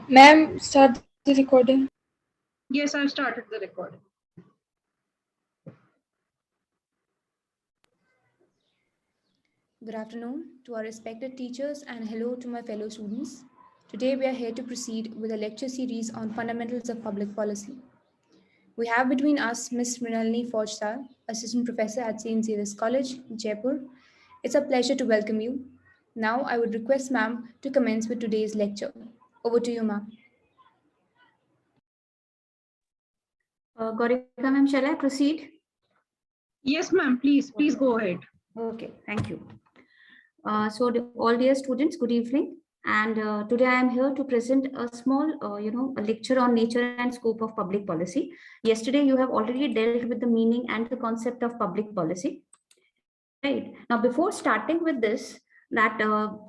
Ma'am, start the recording. Yes, I've started the recording. Good afternoon to our respected teachers and hello to my fellow students. Today we are here to proceed with a lecture series on fundamentals of public policy. We have between us Ms. Mrinalini Faujdar, Assistant Professor at St. Xavier's College, Jaipur. It's a pleasure to welcome you. Now I would request ma'am to commence with today's lecture. Over to you, ma'am. Gaurika ma'am, shall I proceed? Yes, ma'am, please go ahead. Okay, thank you. All dear students, good evening. And today I am here to present a small, a lecture on nature and scope of public policy. Yesterday you have already dealt with the meaning and the concept of public policy. Right. Now, before starting with this,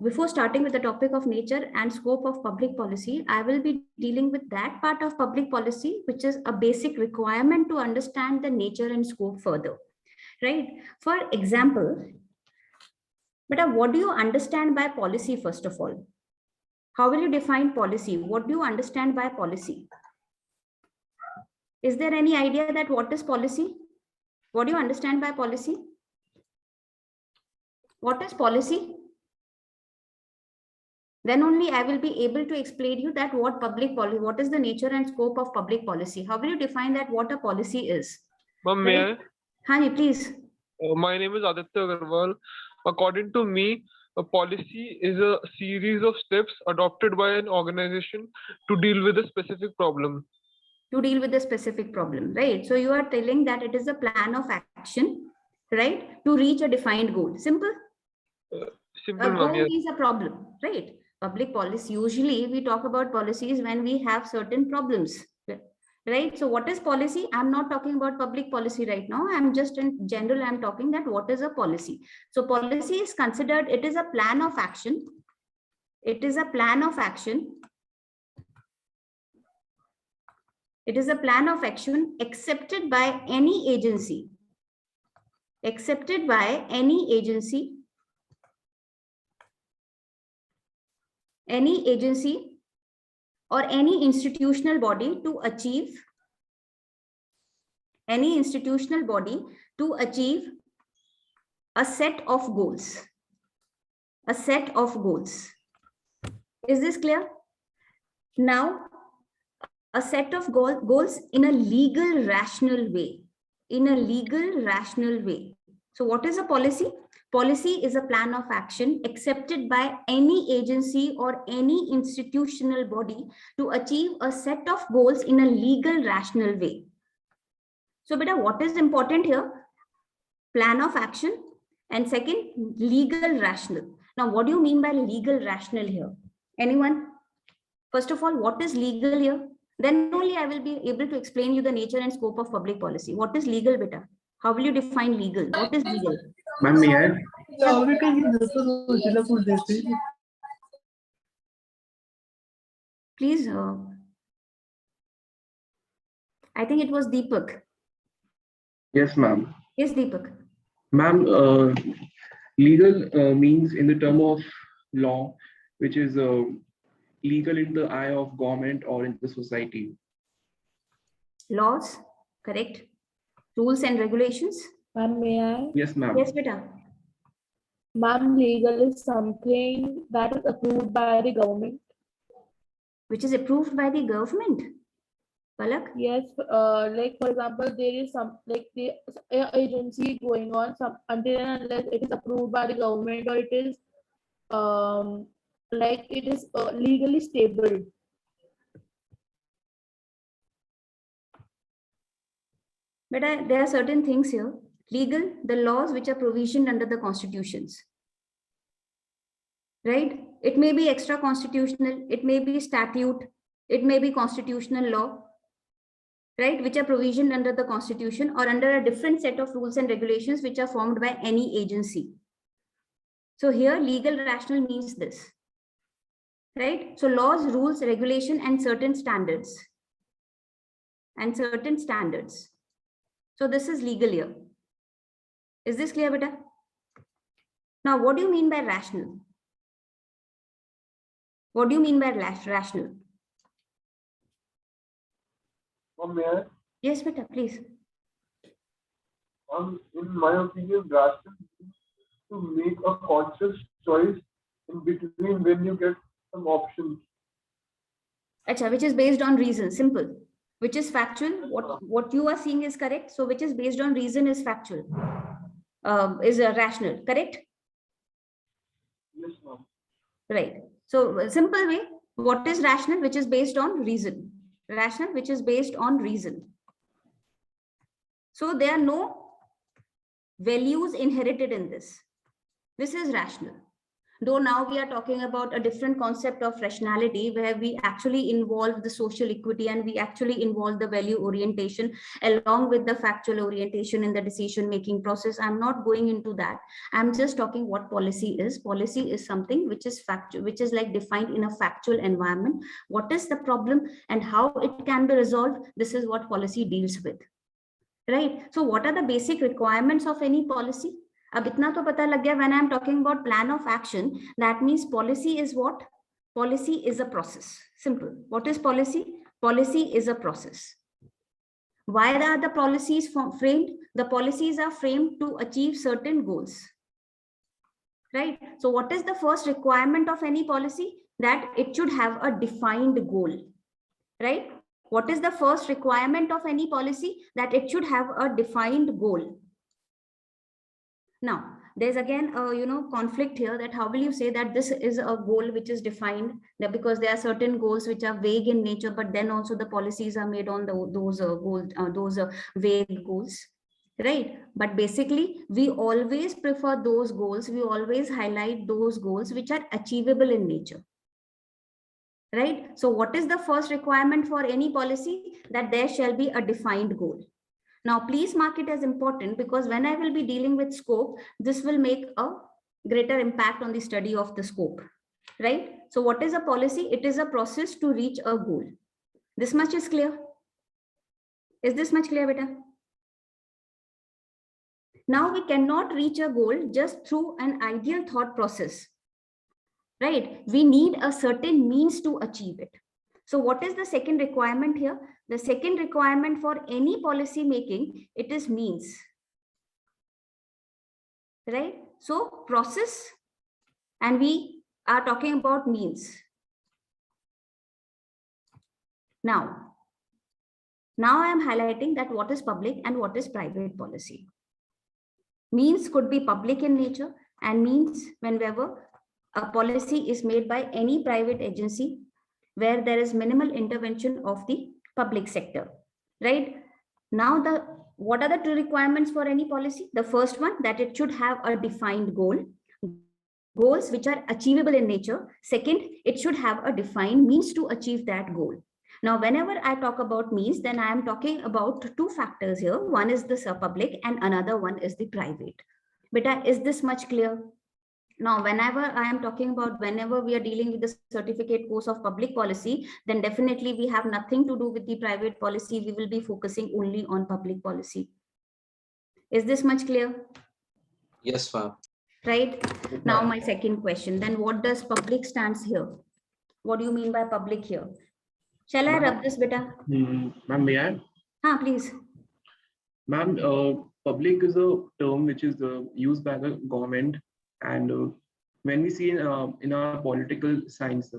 before starting with the topic of nature and scope of public policy, I will be dealing with that part of public policy, which is a basic requirement to understand the nature and scope further. Right. For example, but what do you understand by policy, first of all? How will you define policy? What do you understand by policy? Is there any idea that what is policy? What do you understand by policy? What is policy? Then only I will be able to explain you that what public policy, what is the nature and scope of public policy. How will you define that what a policy is? Ma'am, may I? Hani, please. My name is Aditya Agarwal. According to me, a policy is a series of steps adopted by an organization to deal with a specific problem. To deal with a specific problem, right? So you are telling that it is a plan of action, right? To reach a defined goal. Simple? Simple, A ma'am. goal Yes. is a problem, right? Public policy, usually we talk about policies when we have certain problems, right? So what is policy? I'm not talking about public policy right now. I'm just in general, I'm talking that what is a policy. So policy is considered, it is a plan of action. It is a plan of action. It is a plan of action accepted by any agency. Accepted by any agency. Any agency or any institutional body to achieve a set of goals. A set of goals. Is this clear? Now, a set of goals in a legal, rational way. In a legal, rational way. So what is a policy? Policy is a plan of action accepted by any agency or any institutional body to achieve a set of goals in a legal, rational way. So, beta, what is important here? Plan of action, and second, legal, rational. Now, what do you mean by legal, rational here? Anyone? First of all, what is legal here? Then only I will be able to explain you the nature and scope of public policy. What is legal, beta? How will you define legal? What is legal? Ma'am, may I? Please. I think it was Deepak. Yes, ma'am. Yes, Deepak. Ma'am, legal means in the term of law, which is legal in the eye of government or in the society. Laws, correct. Rules and regulations. Ma'am, may I? Yes, ma'am. Yes, beta. Ma'am, legal is something that is approved by the government. Which is approved by the government. Palak? Yes, like for example, there is some like the agency going on some until and unless it is approved by the government or it is like it is legally stable. But there are certain things here. Legal, the laws which are provisioned under the constitutions. Right? It may be extra constitutional, it may be statute, it may be constitutional law, right? Which are provisioned under the constitution or under a different set of rules and regulations which are formed by any agency. So here legal rational means this, right? So laws, rules, regulation, and certain standards. And certain standards. So this is legal here. Is this clear, beta? Now, what do you mean by rational? What do you mean by rational? May I? Yes, beta, please. In my opinion, rational is to make a conscious choice in between when you get some options. Acha, which is based on reason, simple. Which is factual. What you are seeing is correct. So which is based on reason is factual. Is rational, correct? Yes, ma'am. Right. So simple way, what is rational, which is based on reason? Rational, which is based on reason. So there are no values inherited in this. This is rational. Though now we are talking about a different concept of rationality where we actually involve the social equity and we actually involve the value orientation along with the factual orientation in the decision making process. I'm not going into that. I'm just talking what policy is. Policy is something which is factual, which is like defined in a factual environment. What is the problem and how it can be resolved? This is what policy deals with. Right? So what are the basic requirements of any policy? अब इतना तो पता लग गया when I am talking about plan of action, that means policy is what? Policy is a process. Simple. What is policy? Policy is a process. Why are the policies framed? The policies are framed to achieve certain goals. Right? So what is the first requirement of any policy? That it should have a defined goal. Right? What is the first requirement of any policy? That it should have a defined goal. Now, there's again a conflict here, that how will you say that this is a goal which is defined, that because there are certain goals which are vague in nature, but then also the policies are made on those vague goals, right? But basically, we always prefer those goals. We always highlight those goals which are achievable in nature. Right? So what is the first requirement for any policy? That there shall be a defined goal. Now, please mark it as important, because when I will be dealing with scope, this will make a greater impact on the study of the scope, right? So what is a policy? It is a process to reach a goal. This much is clear. Is this much clear, beta? Now we cannot reach a goal just through an ideal thought process, right? We need a certain means to achieve it. So what is the second requirement here? The second requirement for any policy making, it is means, right? So process, and we are talking about means. Now I am highlighting that what is public and what is private policy. Means could be public in nature, and means whenever a policy is made by any private agency where there is minimal intervention of the public sector, right? Now, what are the two requirements for any policy? The first one, that it should have a defined goal, goals which are achievable in nature. Second, it should have a defined means to achieve that goal. Now, whenever I talk about means, then I am talking about two factors here. One is the public and another one is the private. Beta, is this much clear? Now, whenever I am talking about, whenever we are dealing with the certificate course of public policy, then definitely we have nothing to do with the private policy. We will be focusing only on public policy. Is this much clear? Yes, ma'am. Right. Now, my second question, then what does public stands here? What do you mean by public here? Shall I rub this, beta? Ma'am, may I? Please. Ma'am, public is a term which is used by the government. And when we see in our political science,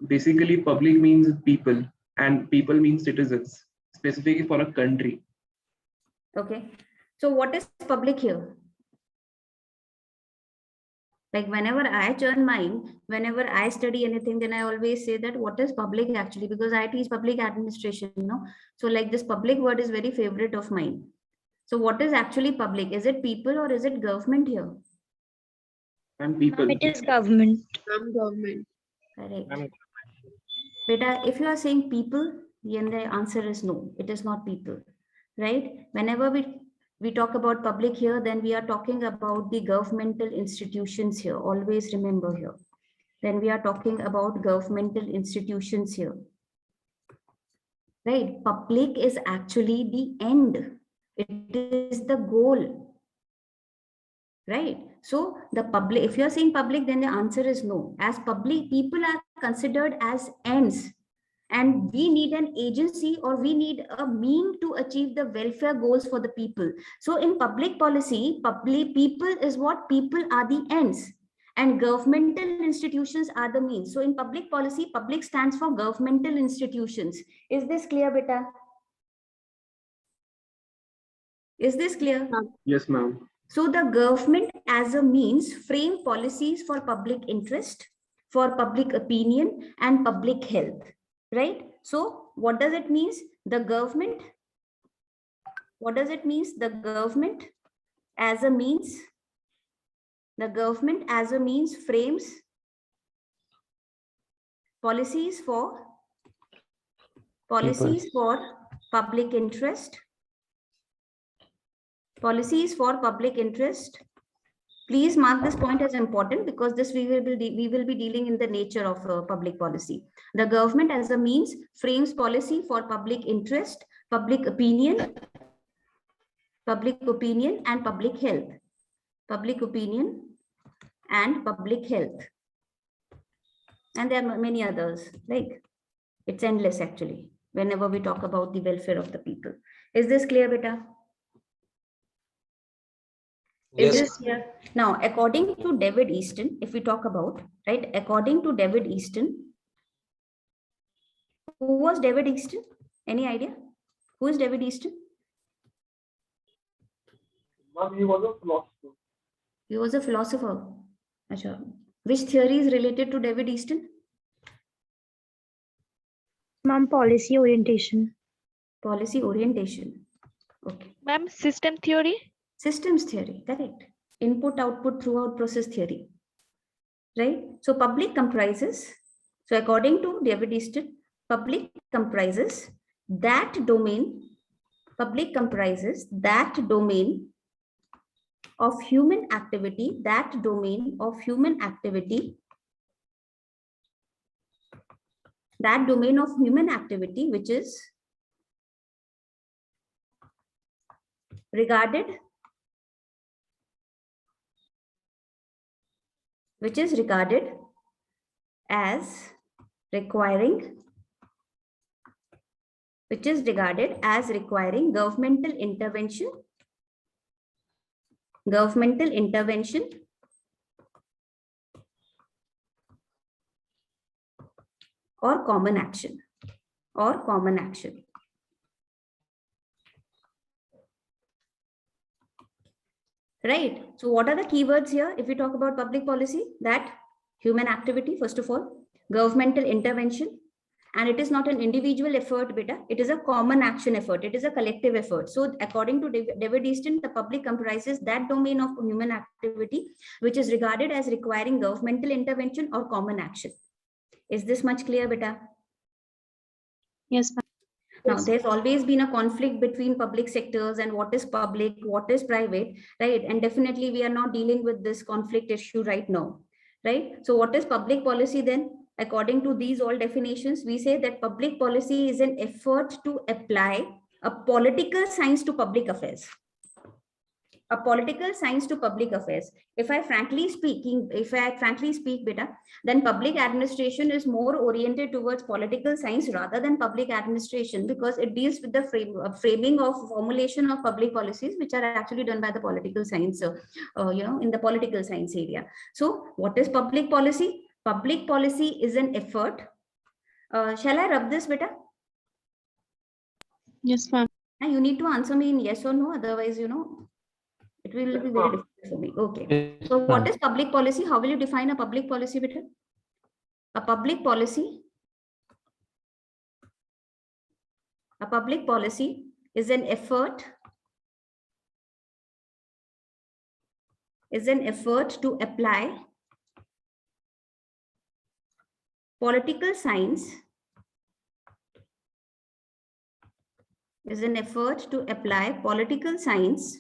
basically public means people and people means citizens, specifically for a country. Okay. So what is public here? Like whenever I turn mine, whenever I study anything, then I always say that what is public actually, because I teach public administration, So like this public word is very favorite of mine. So what is actually public? Is it people or is it government here? And people. It is government. Government. Correct. Beta, if you are saying people, then the answer is no, it is not people, right? Whenever we talk about public here, then we are talking about the governmental institutions here. Always remember here. Then we are talking about governmental institutions here. Right? Public is actually the end. It is the goal. Right? So the public, if you're saying public, then the answer is no. As public, people are considered as ends. and we need an agency, or we need a mean to achieve the welfare goals for the people. So in public policy, people is what? People are the ends and governmental institutions are the means. So in public policy, public stands for governmental institutions. Is this clear, beta? Is this clear? Yes, ma'am. So the government as a means frame policies for public interest, for public opinion and public health, right? So what does it mean? The government, what does it mean? The government as a means, the government as a means frames policies for public interest, policies for public interest. Please mark this point as important, because this we will be dealing in the nature of public policy. The government as a means frames policy for public interest, public opinion and public health. Public opinion and public health. And there are many others, like it's endless actually, whenever we talk about the welfare of the people. Is this clear, beta? Is Yes. this clear? Now, according to David Easton, if we talk about, right, according to David Easton, who was David Easton? Any idea? Who is David Easton? Ma'am, he was a philosopher. He was a philosopher. Achha. Which theory is related to David Easton? Ma'am, policy orientation. Policy orientation. Okay. Ma'am, system theory. Systems theory, correct. Input, output, throughout process theory. Right? So public comprises, so according to David Easton, public comprises that domain of human activity, which is regarded as requiring governmental intervention or common action. Right. So what are the keywords here? If we talk about public policy, that human activity, first of all, governmental intervention, and it is not an individual effort, beta. It is a common action effort. It is a collective effort. So according to David Easton, the public comprises that domain of human activity, which is regarded as requiring governmental intervention or common action. Is this much clear, beta? Yes, ma'am. Now, there's always been a conflict between public sectors and what is public, what is private, right? And definitely we are not dealing with this conflict issue right now, right? So what is public policy then? According to these all definitions, we say that public policy is an effort to apply a political science to public affairs. A political science to public affairs. If I frankly speak, beta, then public administration is more oriented towards political science rather than public administration, because it deals with the framing of formulation of public policies, which are actually done by the political science, in the political science area. So what is public policy? Public policy is an effort. Shall I rub this, beta? Yes, ma'am. You need to answer me in yes or no, otherwise, it will be very difficult for me. Okay. So what is public policy? How will you define a public policy, beta? A public policy is an effort to apply political science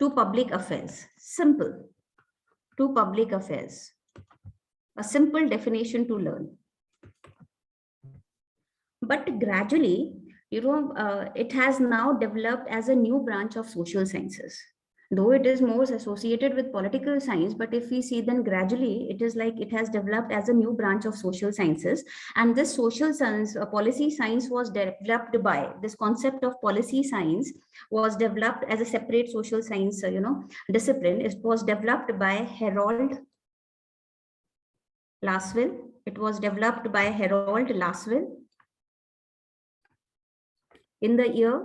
to public affairs. Simple. To public affairs. A simple definition to learn. But gradually, it has now developed as a new branch of social sciences. though it is more associated with political science, but if we see, then gradually it is like it has developed as a new branch of social sciences. And this social science, policy science, was developed by this concept of policy science was developed as a separate social science, discipline. It was developed by Harold Lasswell. It was developed by Harold Lasswell in the year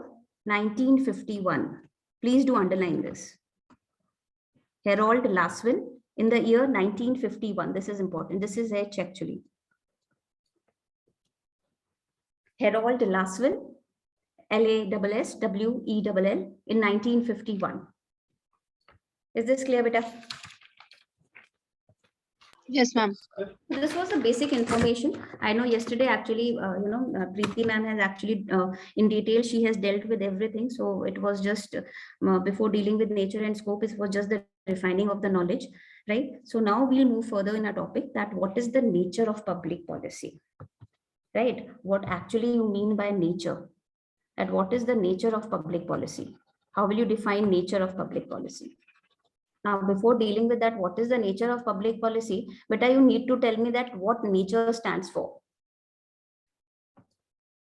1951. Please do underline this. Harold Lasswell in the year 1951. This is important. This is H actually. Harold Lasswell, Lasswell in 1951. Is this clear, beta? Yes, ma'am. This was the basic information. I know yesterday actually, Preeti ma'am has actually in detail, she has dealt with everything. So it was just before dealing with nature and scope, it was just the refining of the knowledge, right? So now we'll move further in our topic, that what is the nature of public policy, right? What actually you mean by nature, and what is the nature of public policy? How will you define nature of public policy? Now, before dealing with that, what is the nature of public policy? Beta, you need to tell me that what nature stands for.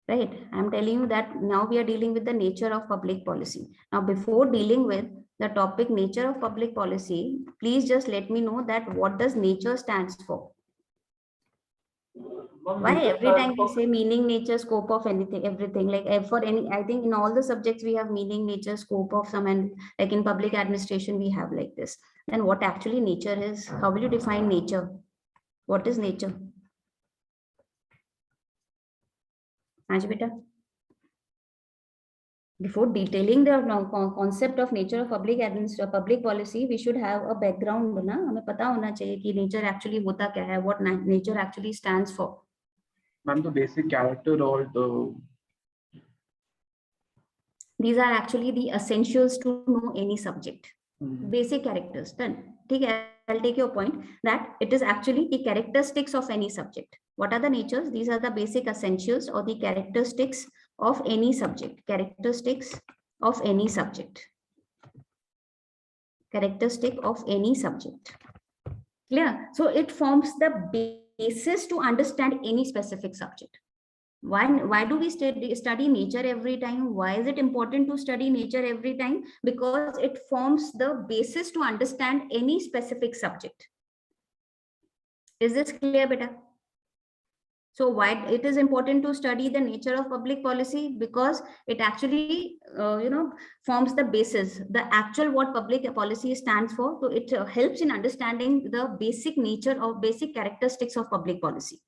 Right? I'm telling you that now we are dealing with the nature of public policy. Now, before dealing with the topic nature of public policy, please just let me know that what does nature stands for. Why every time we say meaning, nature, scope of anything, everything, like for any, I think in all the subjects we have meaning, nature, scope of some, and like in public administration we have like this. Then what actually nature is? How will you define nature? What is nature? Beta? Before detailing the concept of nature of public public policy, we should have a background. ना हमें पता होना चाहिए कि nature actually होता क्या है, what nature actually stands for. Ma'am, the basic character or the... These are actually the essentials to know any subject. Basic characters. Then, I'll take your point that it is actually the characteristics of any subject. What are the natures? These are the basic essentials or the characteristics of any subject. Characteristics of any subject. Characteristic of any subject. Clear? So it forms the basis to understand any specific subject. Why do we study nature every time? Why is it important to study nature every time? Because it forms the basis to understand any specific subject. Is this clear, beta? So why it is important to study the nature of public policy? Because it actually, forms the basis, the actual what public policy stands for. So it helps in understanding the basic nature or basic characteristics of public policy.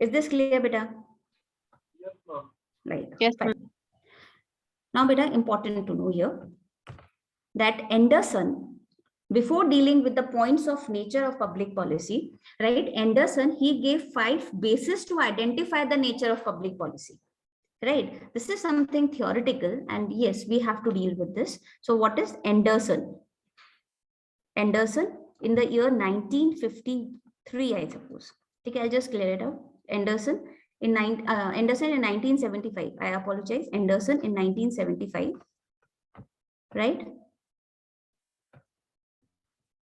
Is this clear, beta? Yes, ma'am. Right. Yes, Fine. Now, beta, important to know here that Anderson, before dealing with the points of nature of public policy, right? Anderson, he gave 5 bases to identify the nature of public policy, right? This is something theoretical, and yes, we have to deal with this. So what is Anderson? Anderson in the year 1953, I suppose. Okay, I'll just clear it out. Anderson in 1975. I apologize. Anderson in 1975, right?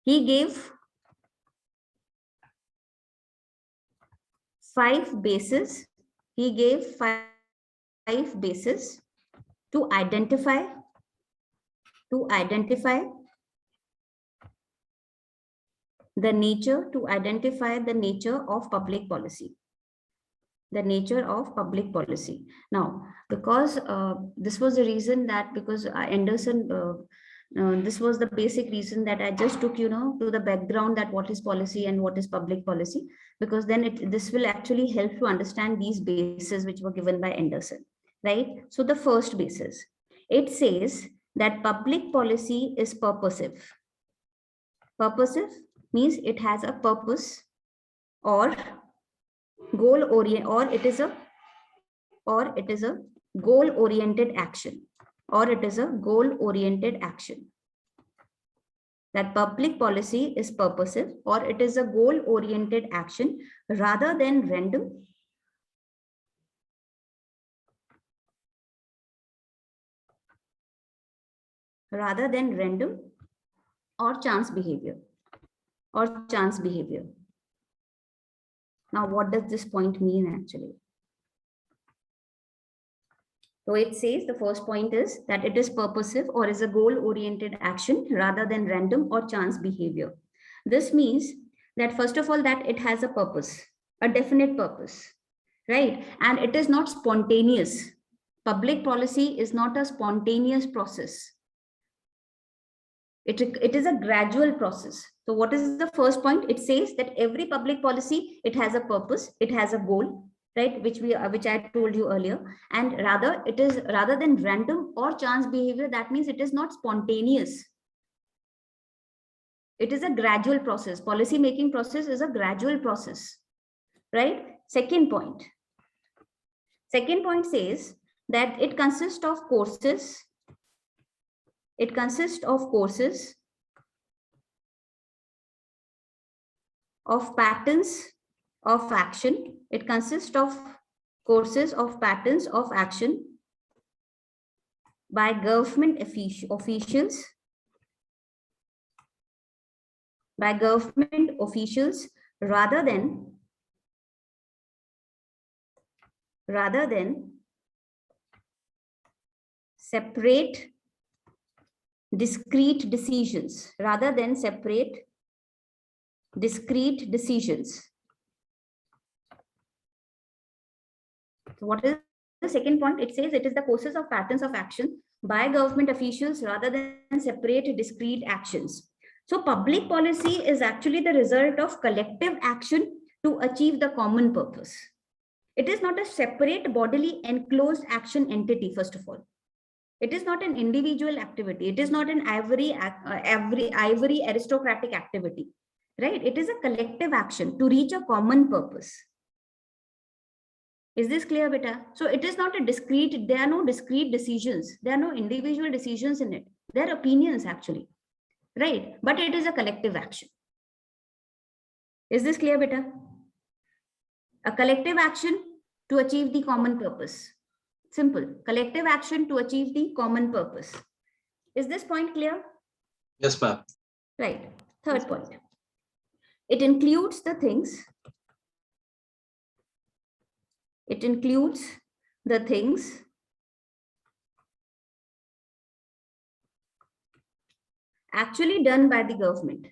He gave 5 bases. He gave 5 bases to identify the nature of public policy. The nature of public policy. Now, because this was the reason that because Anderson, this was the basic reason that I just took, to the background that what is policy and what is public policy, because then this will actually help to understand these bases which were given by Anderson, right? So the first basis, it says that public policy is purposive. Purposive means it has a purpose or goal oriented, or it is a goal oriented action, that public policy is purposive or it is a goal oriented action rather than random rather than random or chance behavior. Now, what does this point mean actually? So it says the first point is that it is purposive or is a goal-oriented action rather than random or chance behavior. This means that first of all, that it has a purpose, a definite purpose, right? And it is not spontaneous. Public policy is not a spontaneous process. It is a gradual process. So what is the first point? It says that every public policy, it has a purpose, it has a goal, right? Which I told you earlier. And rather than random or chance behavior, that means it is not spontaneous. It is a gradual process. Policy making process is a gradual process, right? Second point says that it consists of courses. It consists of courses of patterns of action. It consists of courses of patterns of action by government officials, rather than separate discrete decisions, So what is the second point? It says it is the courses of patterns of action by government officials rather than separate discrete actions. So public policy is actually the result of collective action to achieve the common purpose. It is not a separate bodily enclosed action entity, first of all. It is not an individual activity. It is not an ivory aristocratic activity, right? It is a collective action to reach a common purpose. Is this clear, beta? So it is not a discrete, there are no discrete decisions. There are no individual decisions in it. There are opinions actually, right? But it is a collective action. Is this clear, beta? A collective action to achieve the common purpose. Simple. Collective action to achieve the common purpose. Is this point clear? Yes, ma'am. Right. Third point. It includes the things. Actually done by the government.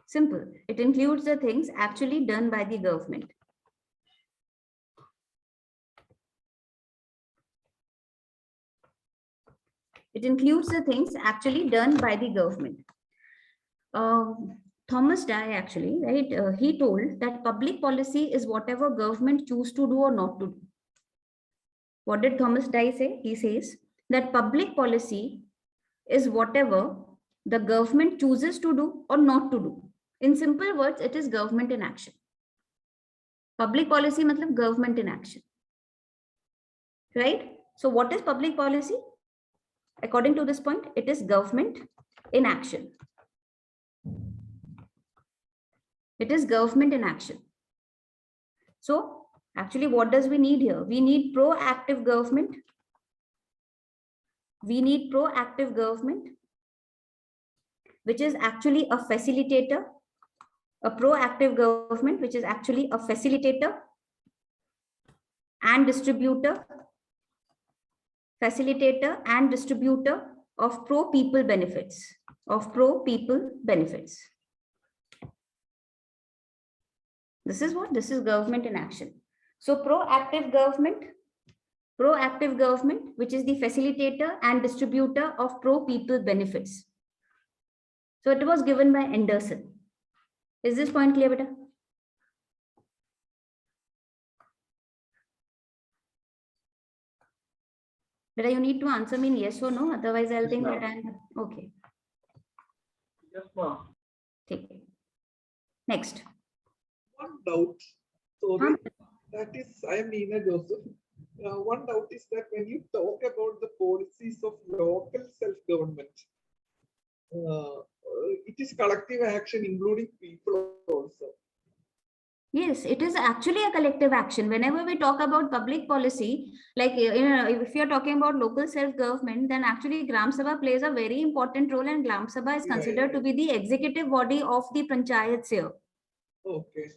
Simple. It includes the things actually done by the government. It includes the things actually done by the government. Thomas Dye actually, right? He told that public policy is whatever government choose to do or not to do. What did Thomas Dye say? He says that public policy is whatever the government chooses to do or not to do. In simple words, it is government in action. Public policy matlab government in action, right? So what is public policy? According to this point, it is government in action. It is government in action. So actually, what does we need here? We need proactive government. Which is actually a facilitator. A proactive government, which is actually a facilitator and distributor. Of pro-people benefits. This is what? This is government in action. So proactive government, which is the facilitator and distributor of pro-people benefits. So it was given by Anderson. Is this point clear, beta? Beta, you need to answer me in yes or no, otherwise I'll think that I'm okay. Yes, ma'am. Okay. Next. One doubt. Sorry, that is, I am Nina Joseph. One doubt is that when you talk about the policies of local self-government, it is collective action, including people also. Yes, it is actually a collective action. Whenever we talk about public policy, like if you're talking about local self-government, then actually Gram Sabha plays a very important role, and Gram Sabha is considered to be the executive body of the panchayats here. Okay.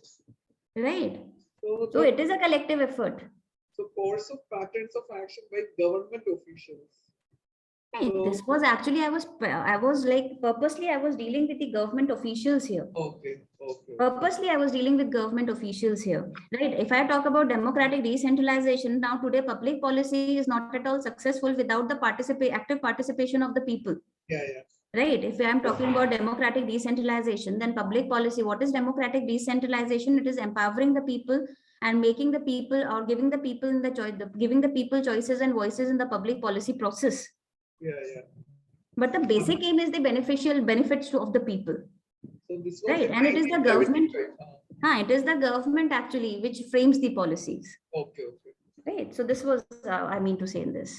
Right. So, So it is a collective effort. So course of patterns of action by government officials. Right. This was actually, I was like purposely I was dealing with the government officials here. Okay. Okay. Purposely I was dealing with government officials here. Right. If I talk about democratic decentralization, now today public policy is not at all successful without the active participation of the people. Yeah, yeah. Right. If I'm talking about democratic decentralization, then public policy, what is democratic decentralization? It is empowering the people and making the people, or giving the people in the choice, giving the people choices and voices in the public policy process. Yeah, yeah. But the basic aim is the benefits of the people. So this was right, and it is the government. It is the government actually which frames the policies. Okay, okay. Right. So this was I mean to say in this.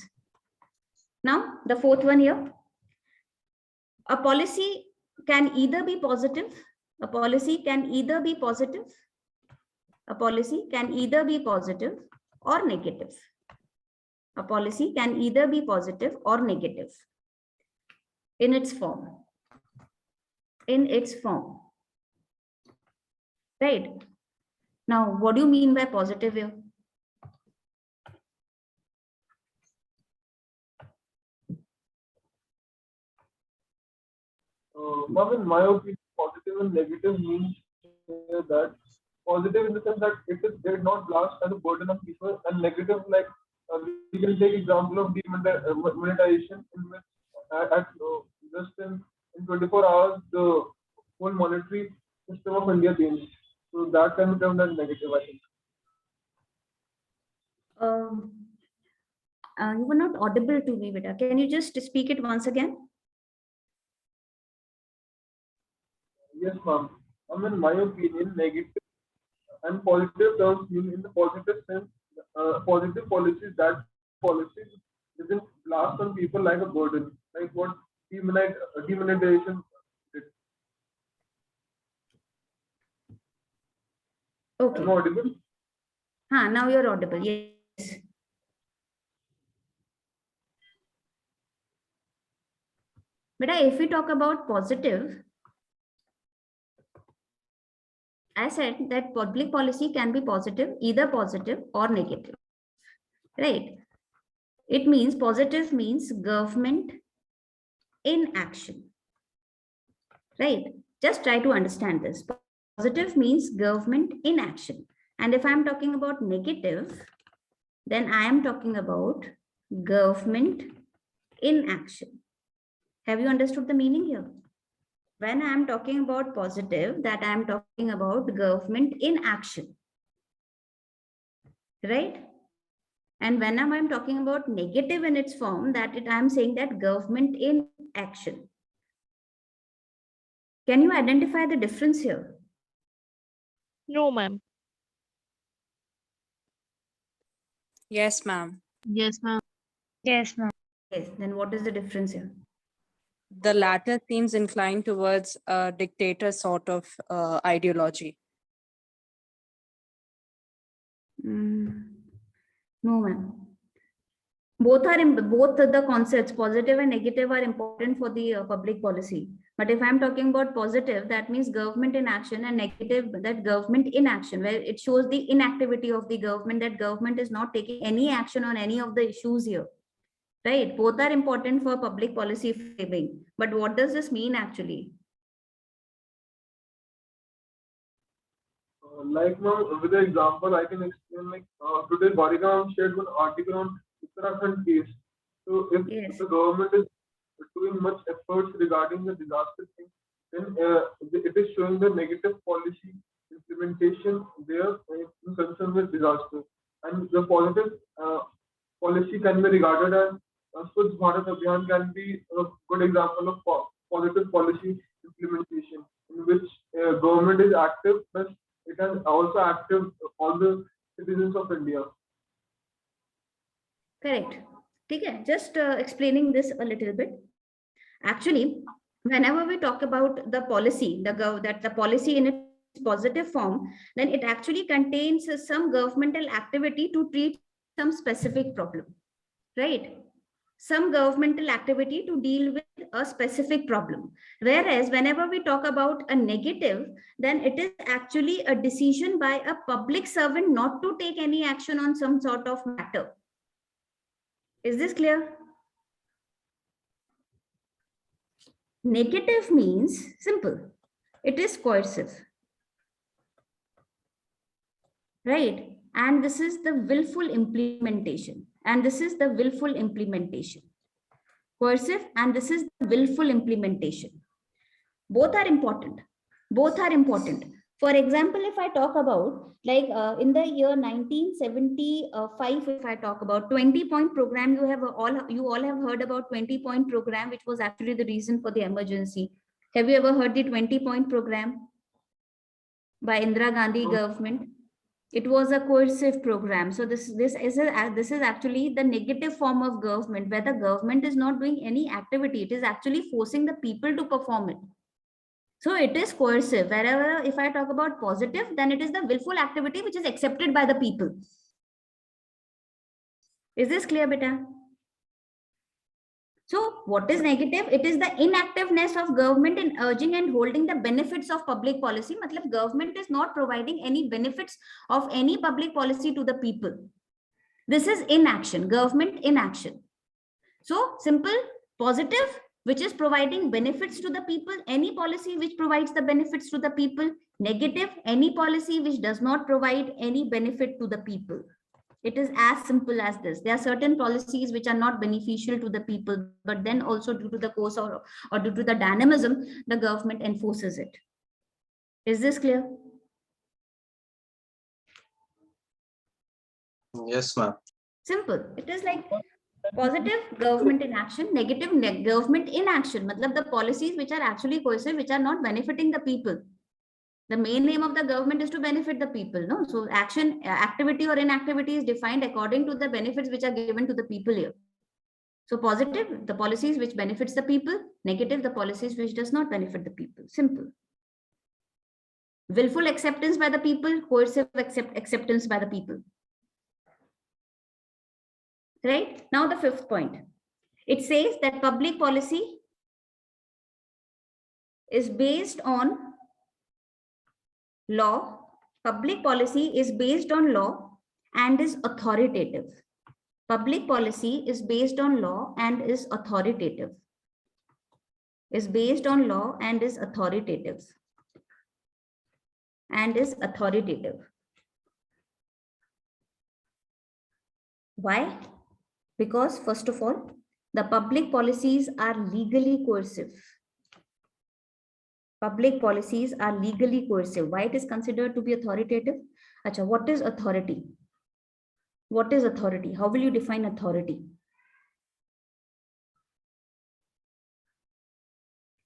Now the fourth one here. A policy can either be positive. A policy can either be positive. A policy can either be positive or negative. A policy can either be positive or negative in its form. In its form. Right. Now, what do you mean by positive here? In my opinion, positive and negative means that positive in the sense that it did not blast as a burden of people, and negative, like we can take example of demonetization, in which just in 24 hours the whole monetary system of India changed. So that can be termed as negative, I think. You were not audible to me, Vita. Can you just speak it once again? Yes, ma'am. In my opinion, negative and positive terms mean, in the positive sense, positive policies, that policies doesn't blast on people like a burden, like what demonetization did. Okay. Am I audible? Now you're audible. Yes. But if we talk about positive, I said that public policy can be positive, either positive or negative. Right. It means positive means government in action. Right. Just try to understand this. Positive means government in action. And if I'm talking about negative, then I am talking about government in action. Have you understood the meaning here? When I am talking about positive, that I am talking about government in action. Right? And when I am talking about negative in its form, I am saying that government in action. Can you identify the difference here? No, ma'am. Yes, ma'am. Yes, ma'am. Yes, ma'am. Yes, then what is the difference here? The latter seems inclined towards a dictator sort of ideology. No, ma'am. Both the concepts, positive and negative, are important for the public policy. But if I'm talking about positive, that means government in action, and negative, that government inaction, where it shows the inactivity of the government, that government is not taking any action on any of the issues here. Right? Both are important for public policy framing. But what does this mean actually? Like now, with the example, I can explain, like today Goregaon shared one article on Uttarakhand case. So if the government is doing much efforts regarding the disaster thing, then it is showing the negative policy implementation there in concern with disaster. And the positive policy can be regarded as Swachh Bharat Abhiyan can be a good example of positive policy implementation, in which government is active, but it has also active all the citizens of India. Correct. Okay, just explaining this a little bit. Actually, whenever we talk about the policy, that the policy in its positive form, then it actually contains some governmental activity to treat some specific problem, right? Some governmental activity to deal with a specific problem. Whereas whenever we talk about a negative, then it is actually a decision by a public servant not to take any action on some sort of matter. Is this clear? Negative means simple. It is coercive, right? And this is the willful implementation. And this is the willful implementation. Coercive, and this is the willful implementation. Both are important. Both are important. For example, if I talk about like in the year 1975, if I talk about 20-point program, you all have heard about 20-point program, which was actually the reason for the emergency. Have you ever heard the 20-point program by Indira Gandhi government? It was a coercive program. So this is actually the negative form of government, where the government is not doing any activity. It is actually forcing the people to perform it. So it is coercive. Wherever, if I talk about positive, then it is the willful activity which is accepted by the people. Is this clear, beta? So what is negative? It is the inactiveness of government in urging and holding the benefits of public policy. Matlab, government is not providing any benefits of any public policy to the people. This is inaction, government inaction. So simple, positive, which is providing benefits to the people, any policy which provides the benefits to the people. Negative, any policy which does not provide any benefit to the people. It is as simple as this. There are certain policies which are not beneficial to the people, but then also due to the course or due to the dynamism, the government enforces it. Is this clear? Yes, ma'am. Simple. It is like positive, government in action, negative, government inaction. Matlab, the policies which are actually coercive, which are not benefiting the people. The main aim of the government is to benefit the people, no? So action, activity or inactivity is defined according to the benefits which are given to the people here. So positive, the policies which benefits the people. Negative, the policies which does not benefit the people. Simple. Willful acceptance by the people, coercive acceptance by the people. Right? Now the fifth point. It says that public policy is based on law. Public policy is based on law and is authoritative. Public policy is based on law and is authoritative. Is based on law and is authoritative. And is authoritative. Why? Because first of all, the public policies are legally coercive. Public policies are legally coercive. Why it is considered to be authoritative? Acha, what is authority? What is authority? How will you define authority?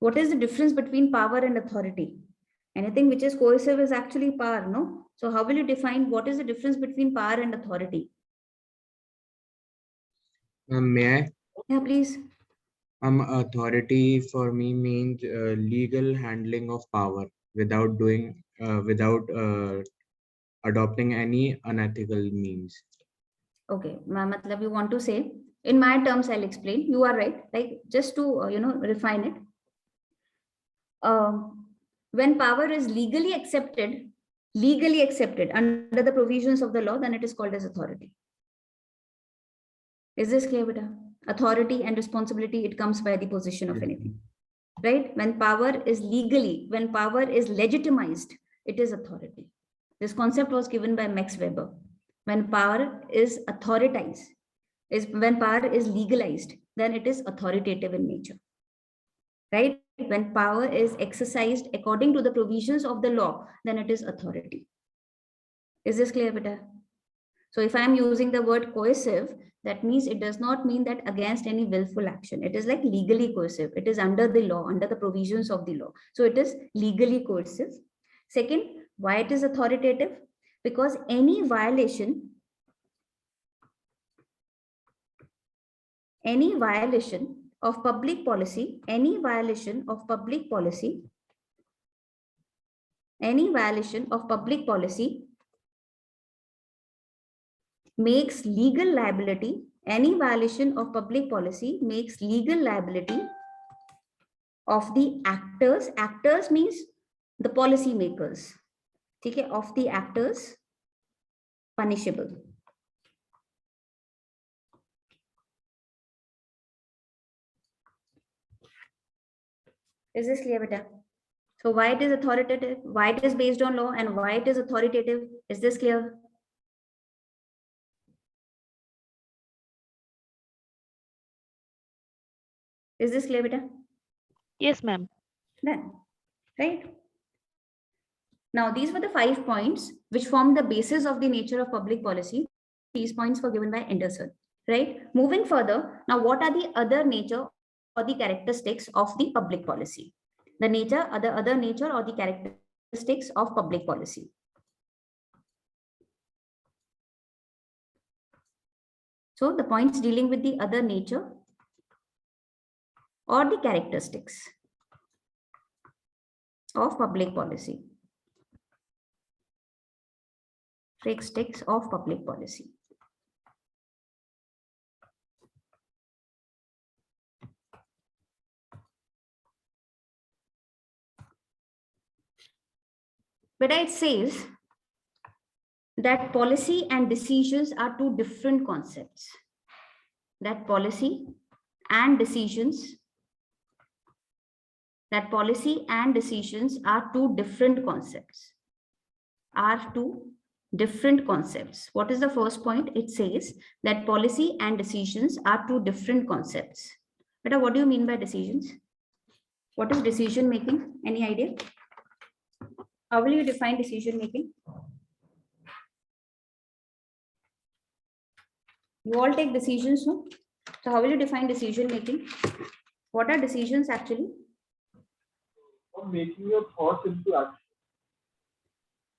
What is the difference between power and authority? Anything which is coercive is actually power, no? So how will you define what is the difference between power and authority? May I? Yeah, please. Authority for me means legal handling of power without adopting any unethical means. Okay, matlab you want to say, in my terms, I'll explain. You are right. Like just to refine it. When power is legally accepted under the provisions of the law, then it is called as authority. Is this clear, beta? Authority and responsibility, it comes by the position of anything, right? When power is legitimized, it is authority. This concept was given by Max Weber. When power is authoritized, when power is legalized, then it is authoritative in nature, right? When power is exercised according to the provisions of the law, then it is authority. Is this clear, beta? So if I am using the word coercive, that means it does not mean that against any willful action. It is like legally coercive. It is under the law, under the provisions of the law. So it is legally coercive. Second, why it is authoritative? Because any violation of public policy, any violation of public policy makes legal liability. Any violation of public policy makes legal liability of the actors. Actors means the policy makers. Okay, of the actors punishable. Is this clear, beta? So why it is authoritative, why it is based on law, and why it is authoritative? Is this clear? Is this clear, beta? Yes, ma'am. Done. Right? Now, these were the 5 points which form the basis of the nature of public policy. These points were given by Anderson. Right? Moving further, now what are the other nature or the characteristics of the public policy? The nature, other nature or the characteristics of public policy. So the points dealing with the other nature or the characteristics of public policy. Characteristics of public policy. But it says that policy and decisions are two different concepts. That policy and decisions are two different concepts. Are two different concepts. What is the first point? It says that policy and decisions are two different concepts. But what do you mean by decisions? What is decision making? Any idea? How will you define decision making? You all take decisions, no? So how will you define decision making? What are decisions actually? Making your thoughts into action.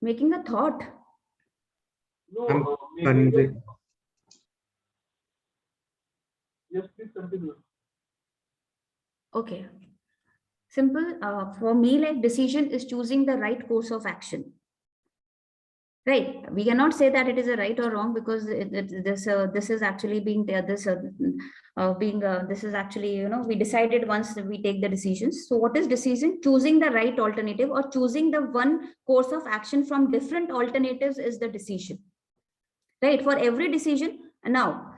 Making a thought. No, yes, please continue. Okay. Simple. For me, like decision is choosing the right course of action. Right. We cannot say that it is a right or wrong because this is actually being this is actually, you know, we decided once we take the decisions. So what is decision? Choosing the right alternative or choosing the one course of action from different alternatives is the decision. Right. For every decision. Now,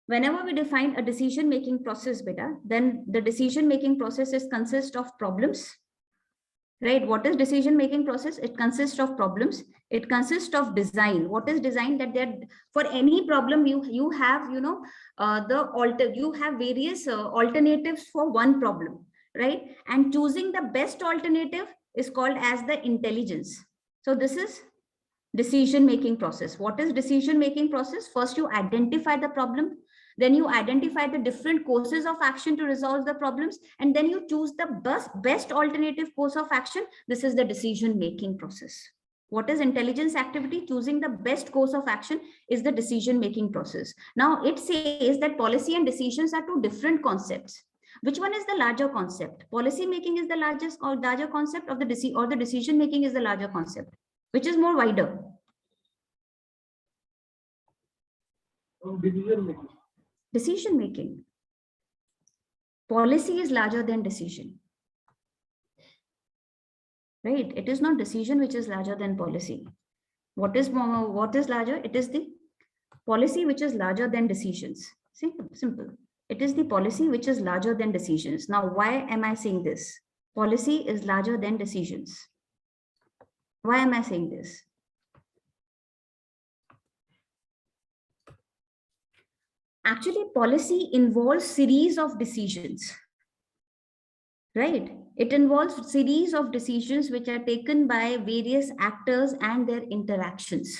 whenever we define a decision making process, beta, then the decision making process consists of problems. Right? What is decision making process? It consists of problems. It consists of design. What is design? That there for any problem you have, you know, you have various alternatives for one problem, right? And choosing the best alternative is called as the intelligence. So this is decision making process. What is decision making process? First you identify the problem. Then you identify the different courses of action to resolve the problems, and then you choose the best alternative course of action. This is the decision-making process. What is intelligence activity? Choosing the best course of action is the decision-making process. Now it says that policy and decisions are two different concepts. Which one is the larger concept? Policy making is the larger concept of the decision making is the larger concept. Which is more wider? Decision making. Decision making. Policy is larger than decision. Right? It is not decision which is larger than policy. What is larger? It is the policy which is larger than decisions. Simple. It is the policy which is larger than decisions. Now, why am I saying this? Policy is larger than decisions. Why am I saying this? Actually, policy involves series of decisions, right? It involves series of decisions which are taken by various actors and their interactions.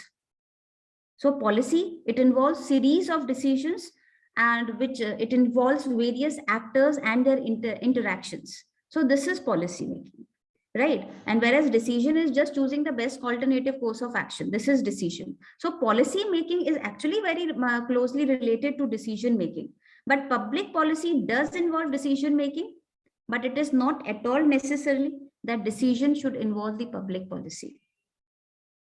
So policy, it involves series of decisions and which it involves various actors and their interactions. So this is policy making, right? And whereas decision is just choosing the best alternative course of action. This is decision. So policy making is actually very closely related to decision making. But public policy does involve decision making, but it is not at all necessarily. that decision should involve the public policy.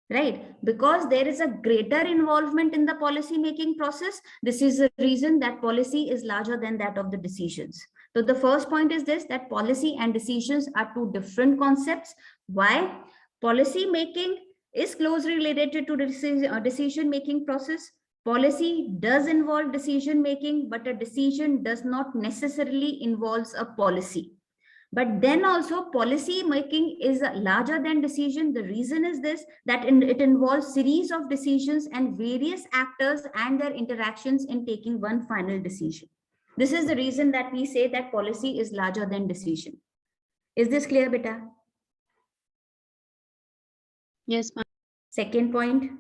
Right? Because there is a greater involvement in the policy making process. This is the reason that policy is larger than that of the decisions. So the first point is this, that policy and decisions are two different concepts. Why? Policy making is closely related to the decision making process. Policy does involve decision making, but a decision does not necessarily involves a policy. But then also policy making is larger than decision. The reason is this, that it involves series of decisions and various actors and their interactions in taking one final decision. This is the reason that we say that policy is larger than decision. Is this clear, beta? Yes, ma'am. Second point,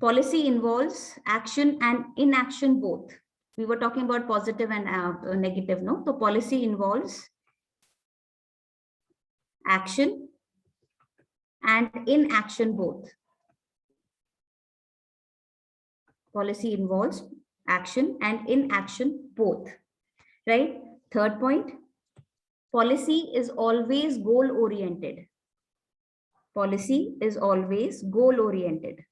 policy involves action and inaction both. We were talking about positive and negative, no? So policy involves action and inaction both. Policy involves action and inaction both, right? Third point, policy is always goal oriented. Policy is always goal oriented.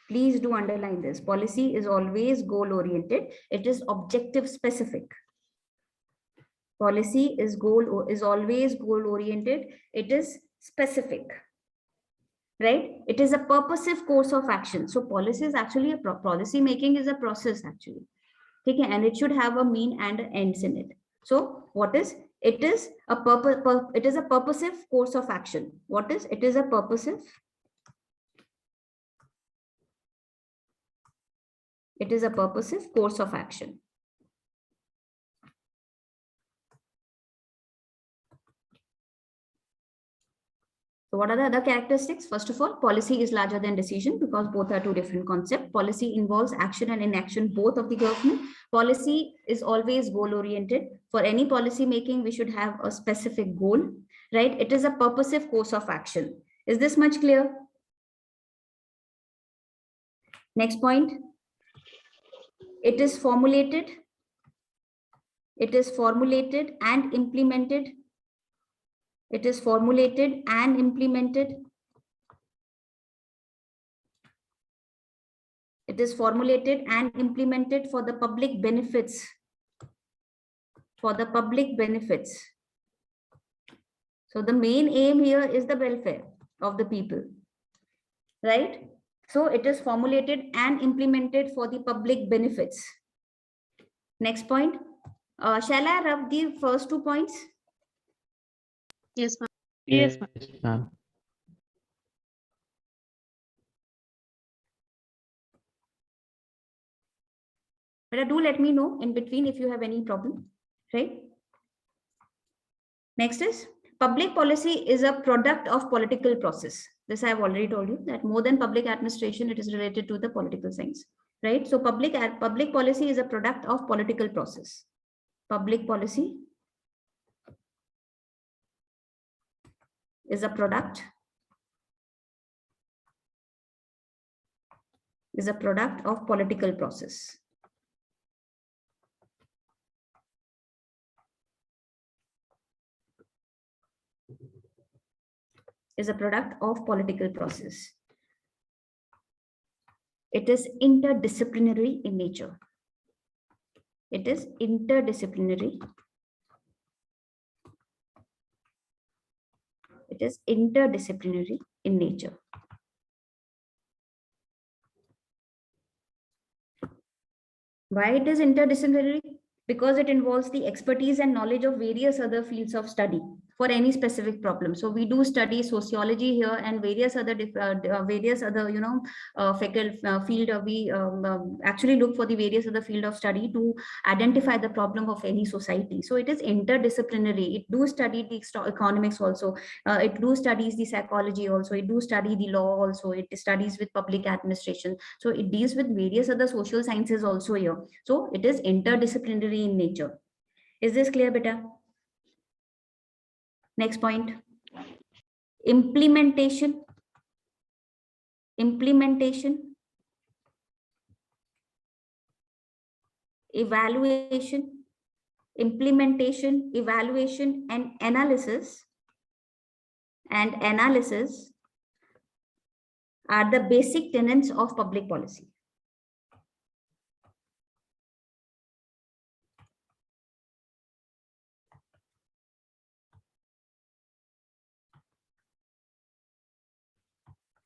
Please do underline this. Policy is always goal oriented. It is objective specific. Policy is always goal oriented. It is specific, right? It is a purposive course of action. So policy is actually policy making is a process actually. Okay, and it should have a mean and ends in it. So what is it? Is a it is a purposive course of action. What is it? Is a purposive. It is a purposive course of action. So what are the other characteristics? First of all, policy is larger than decision because both are two different concepts. Policy involves action and inaction, both of the government. Policy is always goal oriented. For any policy making, we should have a specific goal, right? It is a purposive course of action. Is this much clear? Next point. It is formulated. It is formulated and implemented. It is formulated and implemented. It is formulated and implemented for the public benefits. For the public benefits. So the main aim here is the welfare of the people, right? So it is formulated and implemented for the public benefits. Next point. Shall I rub the first 2 points? Yes, ma'am. Yes, ma'am. But do let me know in between if you have any problem, right? Next is public policy is a product of political process. This I have already told you that more than public administration, it is related to the political science, right? So public policy is a product of political process. Public policy is a product of political process. Is a product of political process. It is interdisciplinary in nature. It is interdisciplinary. It is interdisciplinary in nature. Why it is interdisciplinary? Because it involves the expertise and knowledge of various other fields of study for any specific problem. So we do study sociology here and various other field. We actually look for the various other field of study to identify the problem of any society. So it is interdisciplinary. It do study the economics also. It do studies the psychology also. It do study the law also. It studies with public administration. So it deals with various other social sciences also here. So it is interdisciplinary in nature. Is this clear, beta? Next point. Implementation. Implementation. Evaluation. Implementation, evaluation, and analysis. and analysis are the basic tenets of public policy.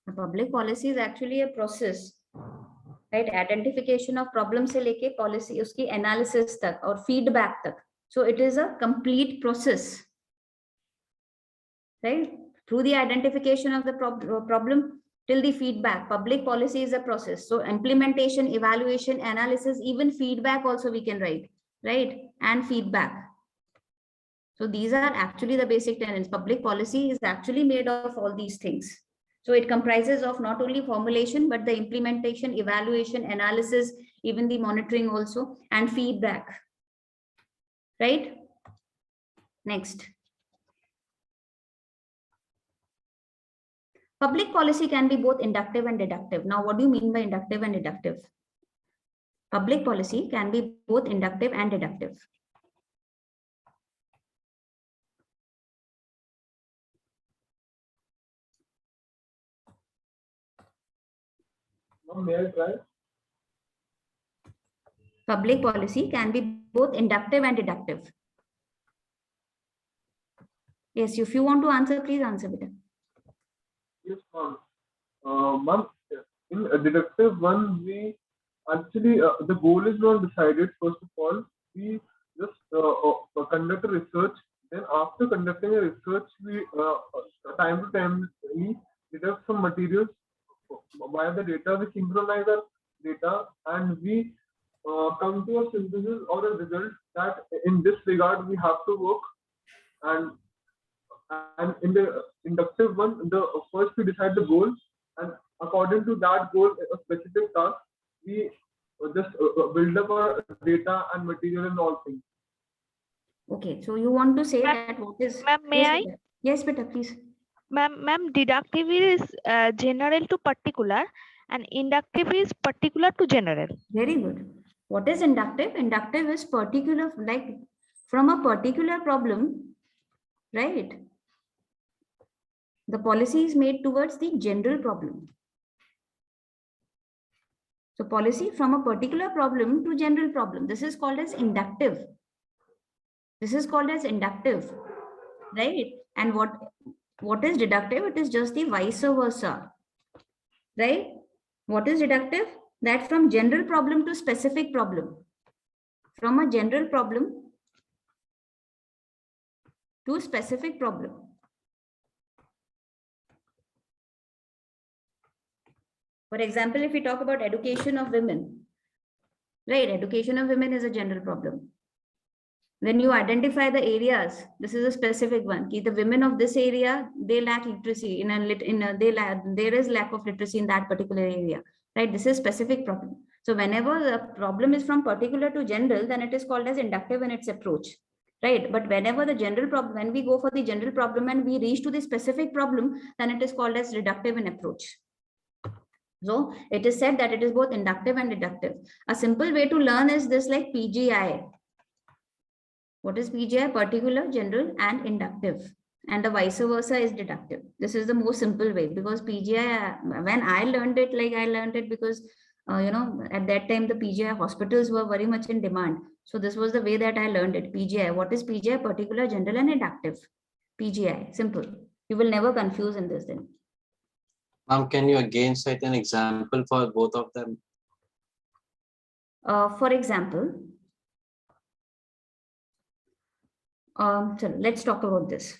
A public policy is actually a process, right? Identification of problem से लेके policy उसकी analysis तक और feedback तक. So it is a complete process, right? Through the identification of the problem till the feedback. Public policy is a process. So implementation, evaluation, analysis, even feedback also we can write, right? And feedback. So these are actually the basic tenets. Public policy is actually made of all these things. So it comprises of not only formulation, but the implementation, evaluation, analysis, even the monitoring also, and feedback, right? Next. Public policy can be both inductive and deductive. Now, what do you mean by inductive and deductive? Public policy can be both inductive and deductive. May I try? Public policy can be both inductive and deductive. Yes, if you want to answer, please answer, beta. Yes, ma'am. Ma'am, in a deductive one, we actually, the goal is not decided. First of all, we just conduct a research. Then after conducting a research, we time to time, we deduct some materials via the data. We synchronize our data and we come to a synthesis or a result that in this regard we have to work. And in the inductive one, first we decide the goal, and according to that goal, a specific task, we just build up our data and material and all things. Okay, so you want to say that what is? Ma'am, may I? Beta. Yes, beta, please. Ma'am, deductive is general to particular, and inductive is particular to general. Very good. What is inductive? Inductive is particular, like from a particular problem, right? The policy is made towards the general problem. So policy from a particular problem to general problem. This is called as inductive. This is called as inductive, right? And what is deductive? It is just the vice versa, right? What is deductive? That from general problem to specific problem. From a general problem to specific problem. For example, if we talk about education of women, right? Education of women is a general problem. When you identify the areas, this is a specific one. The women of this area, they lack literacy. There is lack of literacy in that particular area, right? This is specific problem. So whenever the problem is from particular to general, then it is called as inductive in its approach, right? But whenever the general problem, when we go for the general problem and we reach to the specific problem, then it is called as reductive in approach. So it is said that it is both inductive and deductive. A simple way to learn is this, like PGI. What is PGI? Particular, general, and inductive. And the vice versa is deductive. This is the most simple way, because PGI, when I learned it, like I learned it because, at that time, the PGI hospitals were very much in demand. So this was the way that I learned it. PGI. What is PGI? Particular, general, and inductive. PGI. Simple. You will never confuse in this then. Ma'am, can you again cite an example for both of them? For example, so let's talk about this.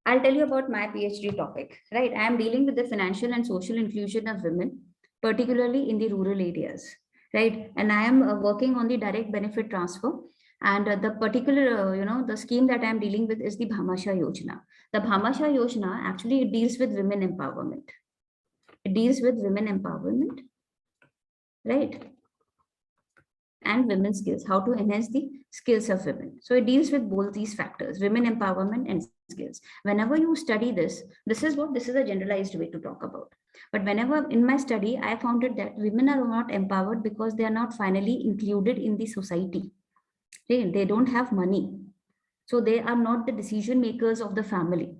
I'll tell you about my PhD topic, right? I am dealing with the financial and social inclusion of women, particularly in the rural areas, right? And I am working on the direct benefit transfer. And the particular, the scheme that I am dealing with is the Bhamasha Yojana. The Bhamasha Yojana actually it deals with women empowerment. It deals with women empowerment, right? And women's skills, how to enhance the skills of women. So it deals with both these factors, women empowerment and skills. Whenever you study this is a generalized way to talk about. But whenever in my study, I found it that women are not empowered because they are not finally included in the society. They don't have money. So they are not the decision makers of the family.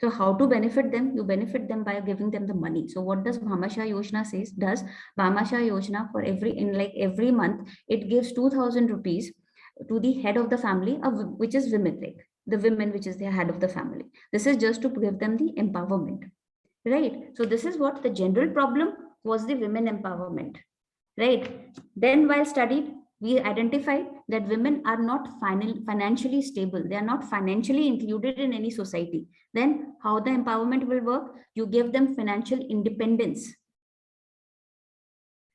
So how to benefit them? You benefit them by giving them the money. So what does Bhamashah Yojana says? Does Bhamashah Yojana for every month, it gives 2,000 rupees to the head of the family, which is women, like the women, which is the head of the family. This is just to give them the empowerment, right? So this is what the general problem was, the women empowerment, right? Then while studied, we identified that women are not financially stable. They are not financially included in any society. Then how the empowerment will work? You give them financial independence,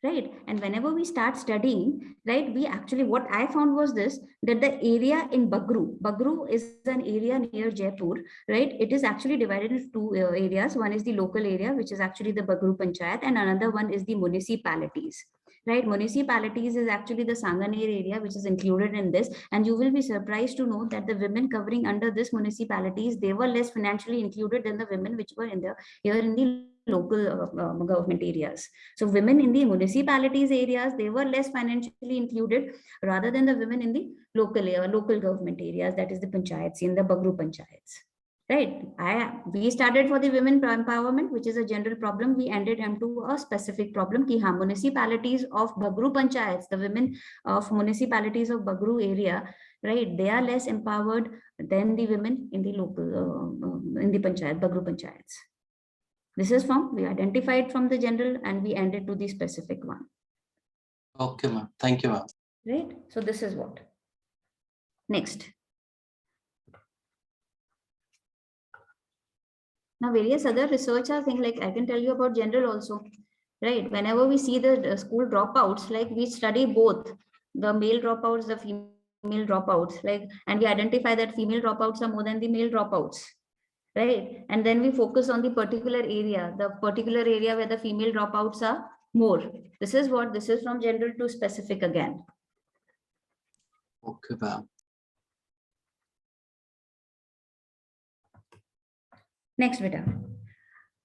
right? And whenever we start studying, right, we actually, what I found was this, that the area in Bagru is an area near Jaipur, right? It is actually divided into two areas. One is the local area, which is actually the Bagru Panchayat, and another one is the municipalities. Right, municipalities is actually the Sanganer area, which is included in this. And you will be surprised to know that the women covering under this municipalities, they were less financially included than the women which were in the here in the local government areas. So women in the municipalities areas, they were less financially included rather than the women in the local government areas, that is the panchayats, in the Bagru panchayats. Right, we started for the women empowerment, which is a general problem. We ended into a specific problem ki municipalities of Bagru panchayats, the women of municipalities of Bagru area, right, they are less empowered than the women in the local in the panchayat, Bagru panchayats. This is from, we identified from the general and we ended to the specific one. Okay, ma'am. Thank you, ma'am. Right, so this is what. Next. Now, various other research are things like I can tell you about general also, right? Whenever we see the school dropouts, like we study both the male dropouts, the female dropouts, like, and we identify that female dropouts are more than the male dropouts, right? And then we focus on the particular area where the female dropouts are more. This is what, this is from general to specific again. Okay, ma'am. Next, beta.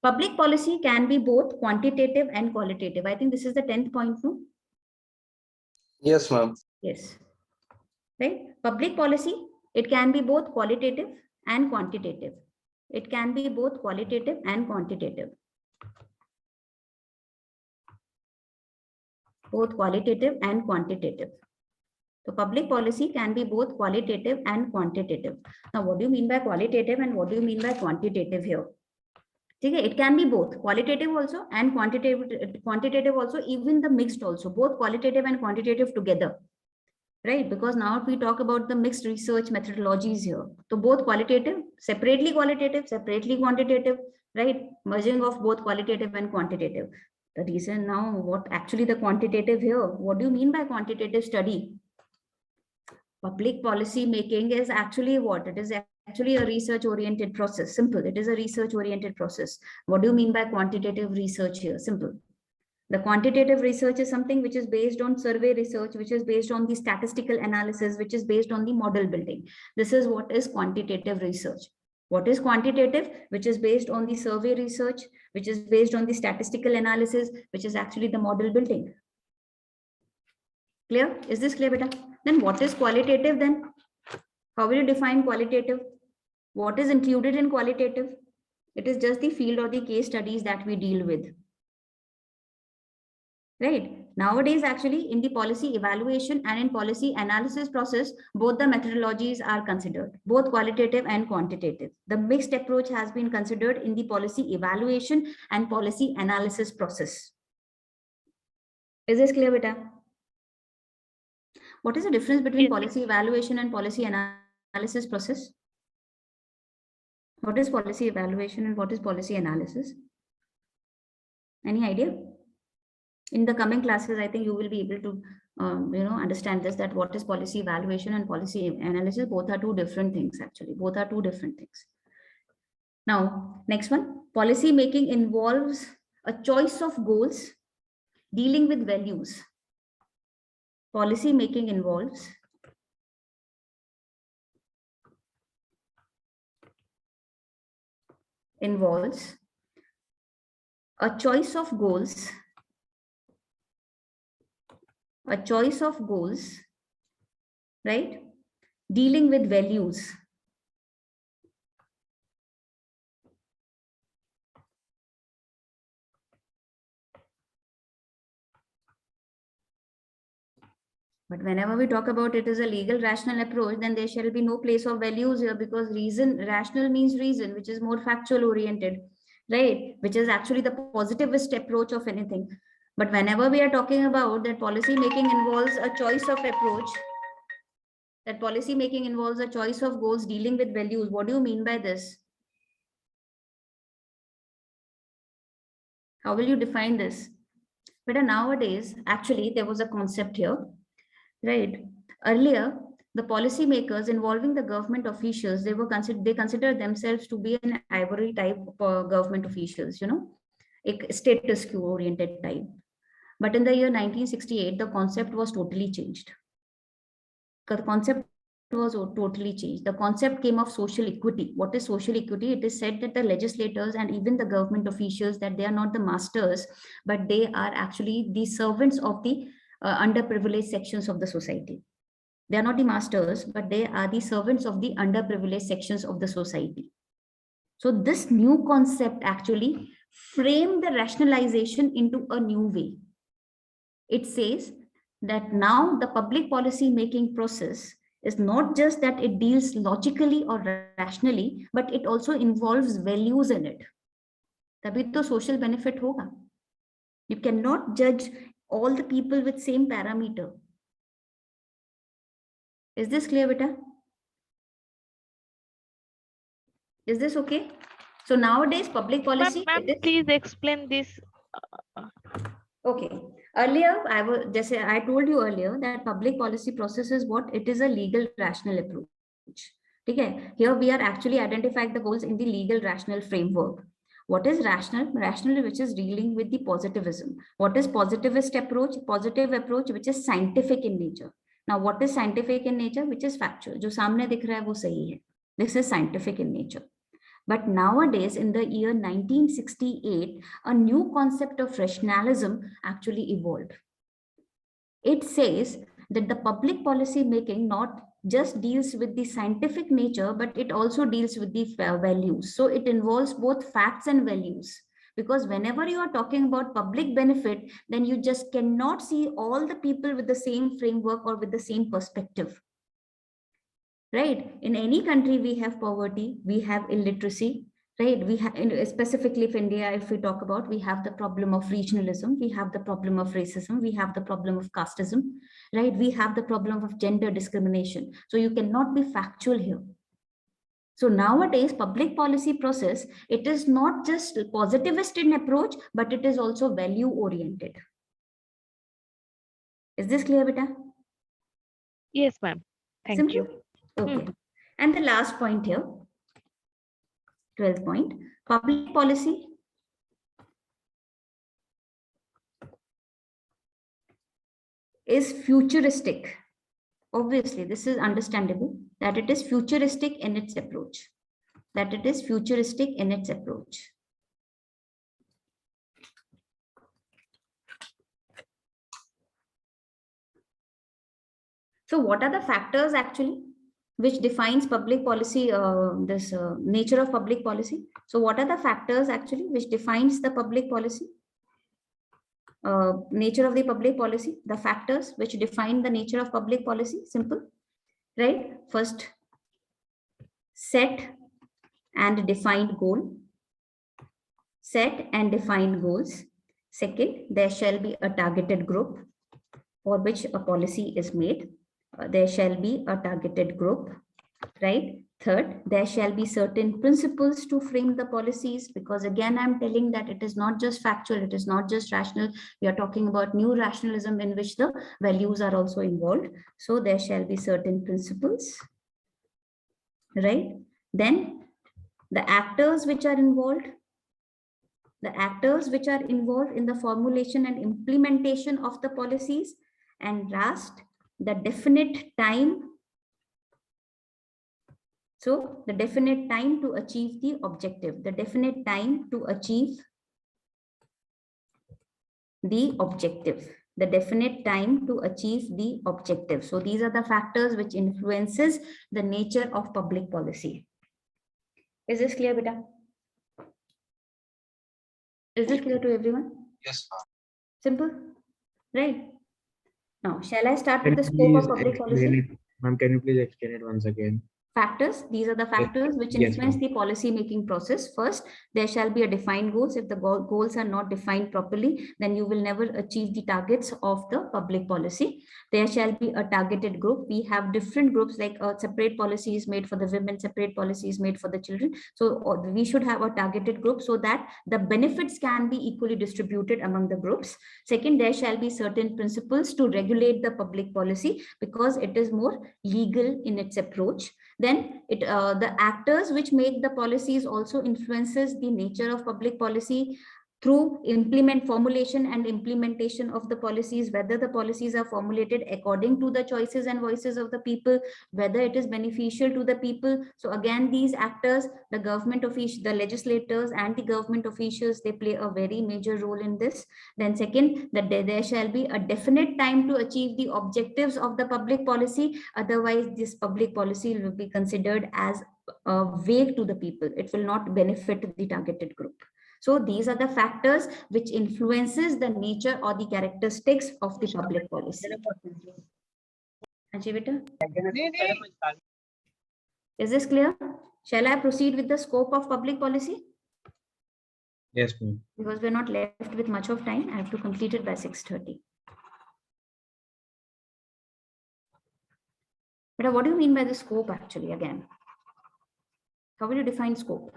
Public policy can be both quantitative and qualitative. I think this is the 10th point, no? Yes, ma'am. Yes. Right? Public policy, it can be both qualitative and quantitative. It can be both qualitative and quantitative. Both qualitative and quantitative. So public policy can be both qualitative and quantitative. Now, what do you mean by qualitative and what do you mean by quantitative here? Okay, it can be both qualitative also and quantitative also, even the mixed also, both qualitative and quantitative together, right? Because now we talk about the mixed research methodologies here. So both qualitative, separately quantitative, right? Merging of both qualitative and quantitative. The reason now, what actually the quantitative here, what do you mean by quantitative study? Public policy making is actually what? It is actually a research oriented process. Simple. It is a research oriented process. What do you mean by quantitative research here? Simple. The quantitative research is something which is based on survey research, which is based on the statistical analysis, which is based on the model building. This is what is quantitative research. What is quantitative? Which is based on the survey research, which is based on the statistical analysis, which is actually the model building. Clear? Is this clear, beta? Then what is qualitative then? How will you define qualitative? What is included in qualitative? It is just the field or the case studies that we deal with. Right? Nowadays, actually, in the policy evaluation and in policy analysis process, both the methodologies are considered, both qualitative and quantitative. The mixed approach has been considered in the policy evaluation and policy analysis process. Is this clear, beta? What is the difference between policy evaluation and policy analysis process? What is policy evaluation and what is policy analysis? Any idea? In the coming classes, I think you will be able to understand this, that what is policy evaluation and policy analysis. Both are two different things, actually. Both are two different things. Now, next one. Policy making involves a choice of goals dealing with values. Policy making involves a choice of goals, right, dealing with values. But whenever we talk about it as a legal rational approach, then there shall be no place of values here, because reason, rational means reason, which is more factual oriented, right? Which is actually the positivist approach of anything. But whenever we are talking about that policy making involves a choice of approach, that policy making involves a choice of goals dealing with values. What do you mean by this? How will you define this? But nowadays, actually, there was a concept here, right? Earlier, the policymakers involving the government officials, they considered themselves to be an ivory type government officials, a status quo oriented type. But in the year 1968, the concept was totally changed. The concept was totally changed. The concept came of social equity. What is social equity? It is said that the legislators and even the government officials, that they are not the masters, but they are actually the servants of the underprivileged sections of the society. They are not the masters, but they are the servants of the underprivileged sections of the society. So this new concept actually framed the rationalization into a new way. It says that now the public policy making process is not just that it deals logically or rationally, but it also involves values in it. Tabhi to social benefit hoga. You cannot judge all the people with same parameter. Is this clear, beta? Is this okay? So nowadays public policy. Ma'am, please explain this. Okay. Earlier, I told you earlier that public policy process is what? It is a legal rational approach. Okay. Here we are actually identifying the goals in the legal rational framework. What is rational? Rational, which is dealing with the positivism. What is positivist approach? Positive approach, which is scientific in nature. Now, what is scientific in nature? Which is factual. जो सामने दिख रहा है वो सही है. This is scientific in nature. But nowadays, in the year 1968, a new concept of rationalism actually evolved. It says that the public policy making not just deals with the scientific nature, but it also deals with the values. So it involves both facts and values. Because whenever you are talking about public benefit, then you just cannot see all the people with the same framework or with the same perspective. Right? In any country, we have poverty, we have illiteracy, right? We have, specifically for India, if we talk about, we have the problem of regionalism, we have the problem of racism, we have the problem of casteism, right? We have the problem of gender discrimination. So you cannot be factual here. So nowadays, public policy process, it is not just positivist in approach, but it is also value oriented. Is this clear, beta? Yes, ma'am. Thank you. Okay. And the last point here, 12th point, public policy is futuristic. Obviously, this is understandable that it is futuristic in its approach. That it is futuristic in its approach. So what are the factors actually which defines public policy, nature of public policy? So what are the factors actually which defines the public policy? Nature of the public policy, the factors which define the nature of public policy, simple, right? First, set and defined goal. Set and defined goals. Second, there shall be a targeted group for which a policy is made. There shall be a targeted group, right? Third, there shall be certain principles to frame the policies, because again, I'm telling that it is not just factual, it is not just rational. We are talking about new rationalism in which the values are also involved. So there shall be certain principles, right? Then the actors which are involved, in the formulation and implementation of the policies, and last, the definite time. So the definite time to achieve the objective, the definite time to achieve the objective, the definite time to achieve the objective. So these are the factors which influences the nature of public policy. Is this clear, beta? Is this clear to everyone? Yes, ma'am. Simple, right? Now, shall I start Can with the you scope of please public explain policy? it? Ma'am, can you please explain it once again? Factors, these are the factors which Yes, influence ma'am. the policy making process. First, there shall be a defined goals. If the goals are not defined properly, then you will never achieve the targets of the public policy. There shall be a targeted group. We have different groups, like a separate policy is made for the women, separate policy is made for the children. So we should have a targeted group so that the benefits can be equally distributed among the groups. Second, there shall be certain principles to regulate the public policy because it is more legal in its approach. Then the actors which make the policies also influences the nature of public policy through formulation and implementation of the policies, whether the policies are formulated according to the choices and voices of the people, whether it is beneficial to the people. So again, these actors, the government officials, the legislators and the government officials, they play a very major role in this. Then second, that there shall be a definite time to achieve the objectives of the public policy. Otherwise, this public policy will be considered as vague to the people. It will not benefit the targeted group. So these are the factors which influences the nature or the characteristics of the public policy. Is this clear? Shall I proceed with the scope of public policy? Yes, ma'am. Because we're not left with much of time. I have to complete it by 6:30. But what do you mean by the scope actually again? How will you define scope?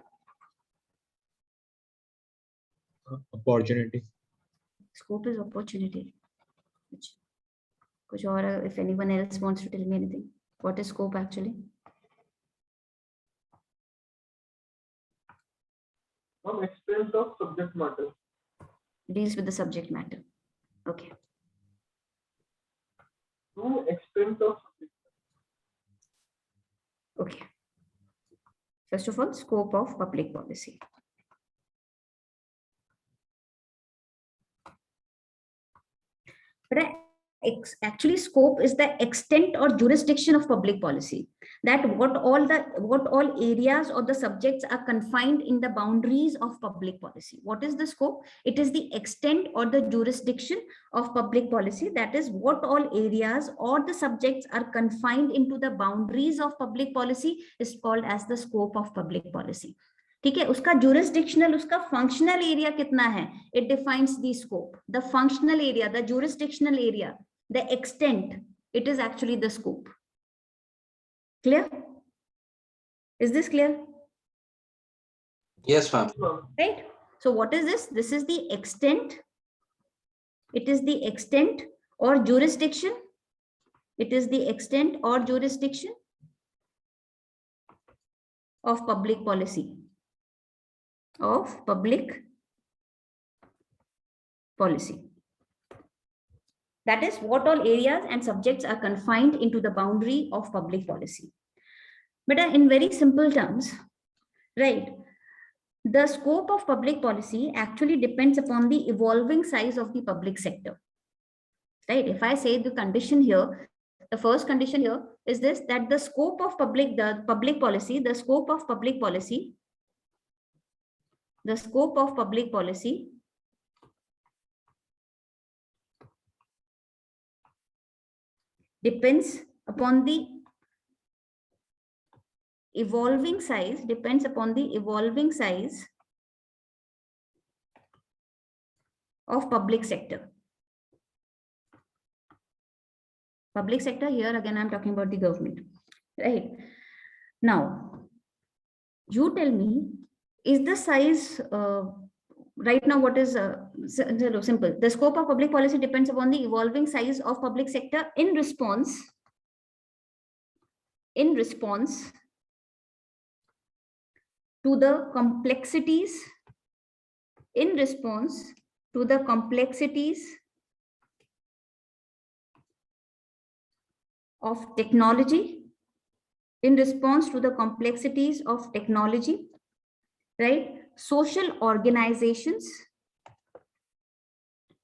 Opportunity. Scope is opportunity. Or if anyone else wants to tell me anything, what is scope actually? Extent of subject matter. Deals with the subject matter. Okay. To extent of subject matter. Okay. First of all, scope of public policy. But actually, scope is the extent or jurisdiction of public policy. That what all areas or the subjects are confined in the boundaries of public policy. What is the scope? It is the extent or the jurisdiction of public policy. That is what all areas or the subjects are confined into the boundaries of public policy is called as the scope of public policy. ठीक है, उसका jurisdictional, उसका functional area कितना है? It defines the scope. The functional area, the jurisdictional area, the extent, it is actually the scope. Clear? Is this clear? Yes, ma'am. Right. So what is this? This is the extent. It is the extent or jurisdiction. It is the extent or jurisdiction of public policy. Of public policy. That is what all areas and subjects are confined into the boundary of public policy. But in very simple terms, right, the scope of public policy actually depends upon the evolving size of the public sector. Right? If I say the condition here, the first condition here is this, that the scope of public policy depends upon the evolving size, of public sector. Public sector, here again I'm talking about the government, right? Now, you tell me, is the size right now, what is simple? The scope of public policy depends upon the evolving size of public sector in response to the complexities, of technology, right? Social organizations,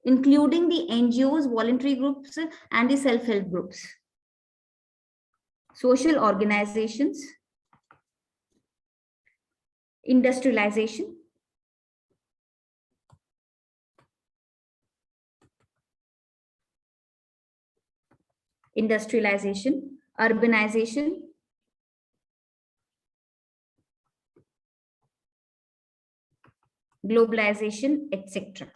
including the NGOs, voluntary groups, and the self-help groups. Social organizations, industrialization, urbanization, globalization, etc.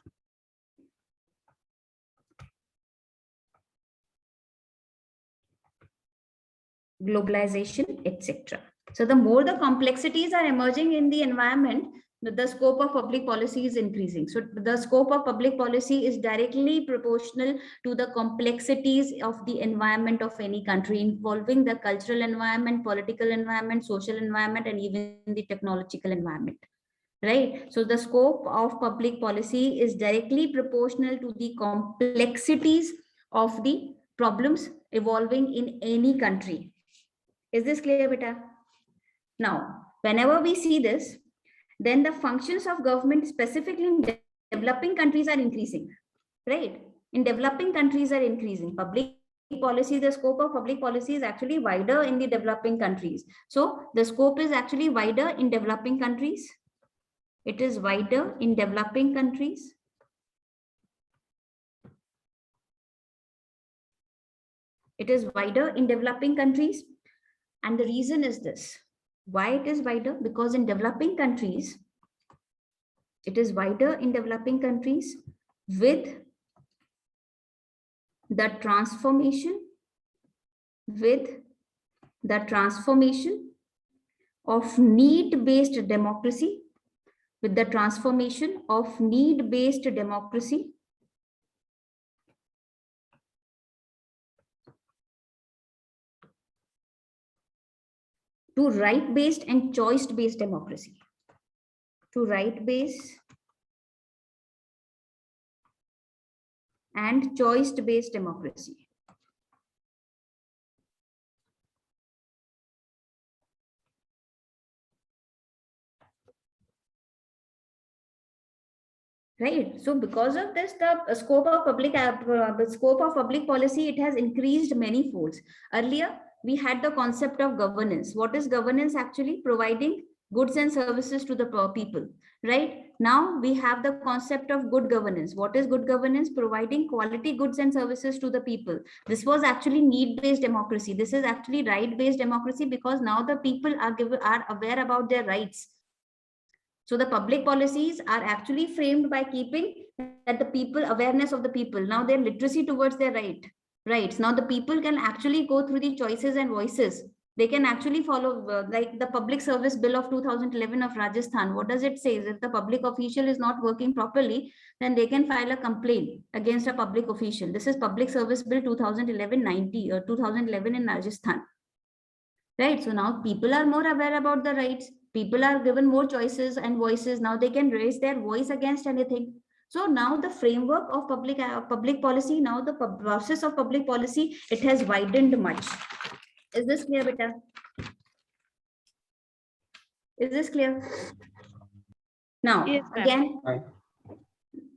Globalization, etc. So the more the complexities are emerging in the environment, the scope of public policy is increasing. So the scope of public policy is directly proportional to the complexities of the environment of any country, involving the cultural environment, political environment, social environment, and even the technological environment. Right? So the scope of public policy is directly proportional to the complexities of the problems evolving in any country. Is this clear, beta? Now, whenever we see this, then the functions of government, specifically in developing countries, are increasing, right? In developing countries are increasing. Public policy, the scope of public policy is actually wider in the developing countries. So the scope is actually wider in developing countries. It is wider in developing countries. It is wider in developing countries. And the reason is this. Why it is wider? Because in developing countries, it is wider in developing countries with the transformation of need-based democracy, to right-based and choice-based democracy. To right-based and choice-based democracy. Right. So because of this, the scope of public policy, it has increased many folds. Earlier, we had the concept of governance. What is governance? Actually providing goods and services to the people, right? Now we have the concept of good governance. What is good governance? Providing quality goods and services to the people. This was actually need-based democracy. This is actually right-based democracy, because now the people are aware about their rights. So the public policies are actually framed by keeping that the people, awareness of the people. Now their literacy towards their rights. Now the people can actually go through the choices and voices. They can actually follow like the Public Service Bill of 2011 of Rajasthan. What does it say? If the public official is not working properly, then they can file a complaint against a public official. This is Public Service Bill 2011-90 or 2011 in Rajasthan. Right. So now people are more aware about the rights. People are given more choices and voices. Now they can raise their voice against anything. So now the framework of public policy, now the process of public policy, it has widened much. Is this clear, beta? Is this clear? Now, Yes, again,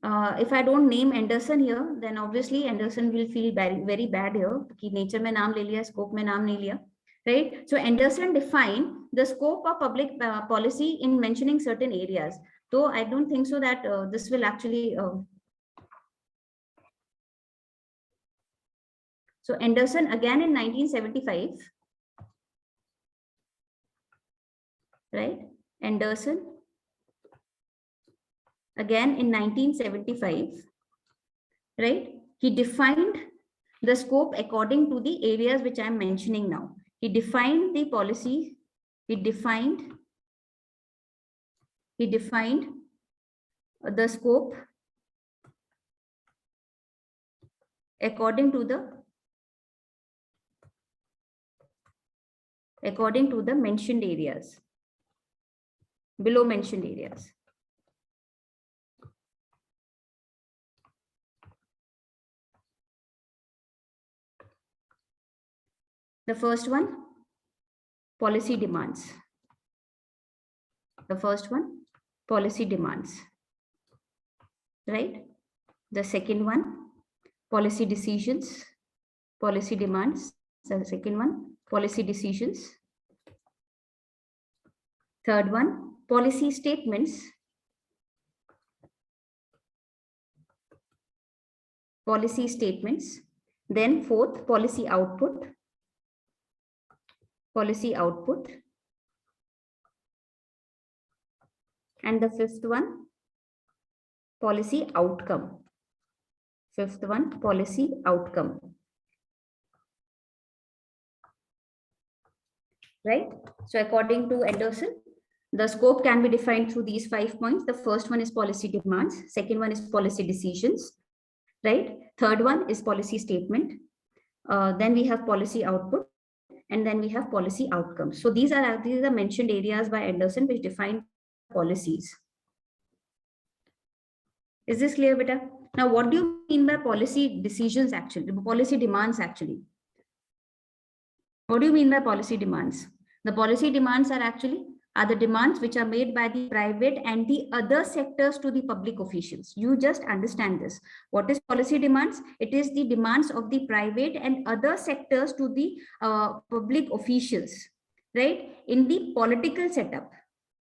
if I don't name Anderson here, then obviously Anderson will feel very, very bad here. Ki nature mein naam le liya, scope mein naam nahi liya. Right? So Anderson defined the scope of public policy in mentioning certain areas. Though I don't think so that this will actually. So Anderson again in 1975, right? Anderson again in 1975, right? He defined the scope according to the areas which I am mentioning now. He defined the policy. He defined the scope according to the mentioned areas, below mentioned areas. The first one, policy demands. The first one, policy demands. Right? The second one, policy decisions, policy demands. The second one, policy decisions. Third one, policy statements. Policy statements. Then fourth, policy output. Policy output. And the fifth one, policy outcome. Fifth one, policy outcome. Right? So according to Anderson, the scope can be defined through these 5 points. The first one is policy demands. Second one is policy decisions. Right? Third one is policy statement. Then we have policy output. And then we have policy outcomes. So these are mentioned areas by Anderson which define policies. Is this clear, beta? Now, what do you mean by policy decisions actually? Policy demands actually. What do you mean by policy demands? The policy demands are the demands which are made by the private and the other sectors to the public officials. You just understand this. What is policy demands? It is the demands of the private and other sectors to the public officials, right? In the political setup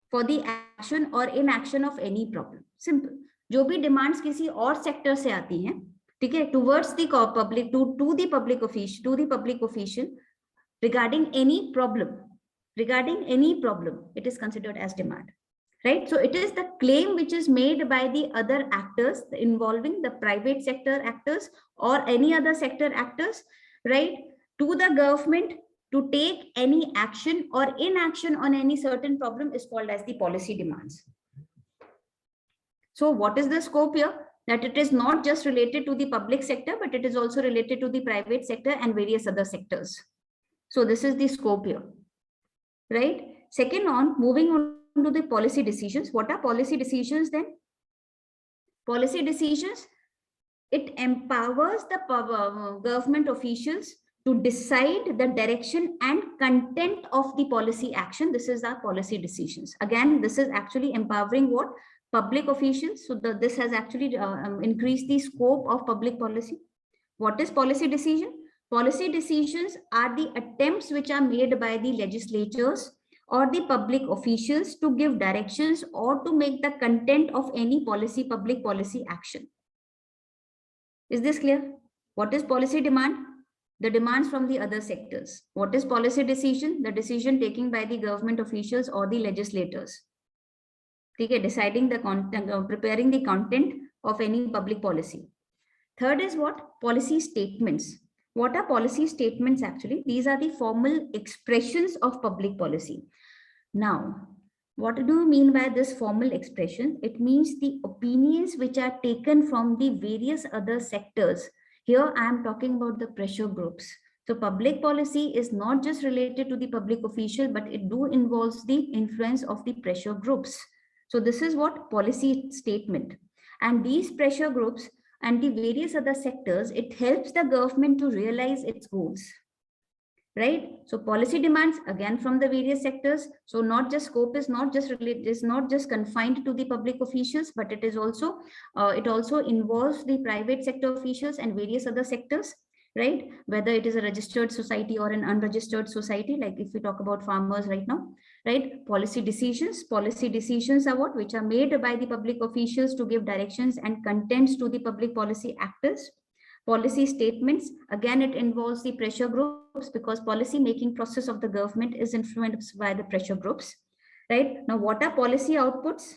for the action or inaction of any problem. Simple. जो भी demands किसी और sector से आती हैं, ठीक है, towards the public, to the public official regarding any problem. Regarding any problem, it is considered as demand, right? So it is the claim which is made by the other actors involving the private sector actors or any other sector actors, right? To the government to take any action or inaction on any certain problem is called as the policy demands. So what is the scope here? That it is not just related to the public sector, but it is also related to the private sector and various other sectors. So this is the scope here. Right? Second on, moving on to the policy decisions. What are policy decisions then? Policy decisions, it empowers the government officials to decide the direction and content of the policy action. This is our policy decisions. Again, this is actually empowering what? Public officials. So this has actually increased the scope of public policy. What is policy decision? Policy decisions are the attempts which are made by the legislatures or the public officials to give directions or to make the content of any policy, public policy action. Is this clear? What is policy demand? The demands from the other sectors. What is policy decision? The decision taken by the government officials or the legislators. Okay, deciding the content, preparing the content of any public policy. Third is what? Policy statements. What are policy statements actually? These are the formal expressions of public policy. Now, what do you mean by this formal expression? It means the opinions which are taken from the various other sectors. Here I am talking about the pressure groups. So public policy is not just related to the public official, but it do involves the influence of the pressure groups. So this is what policy statement. And these pressure groups and the various other sectors, it helps the government to realize its goals, right? So policy demands again from the various sectors. So not just scope is not just related, is not just confined to the public officials, but it is also it also involves the private sector officials and various other sectors, right? Whether it is a registered society or an unregistered society, like if we talk about farmers right now, right? Policy decisions are what? Which are made by the public officials to give directions and contents to the public policy actors. Policy statements, again, it involves the pressure groups because policy making process of the government is influenced by the pressure groups, right? Now, what are policy outputs?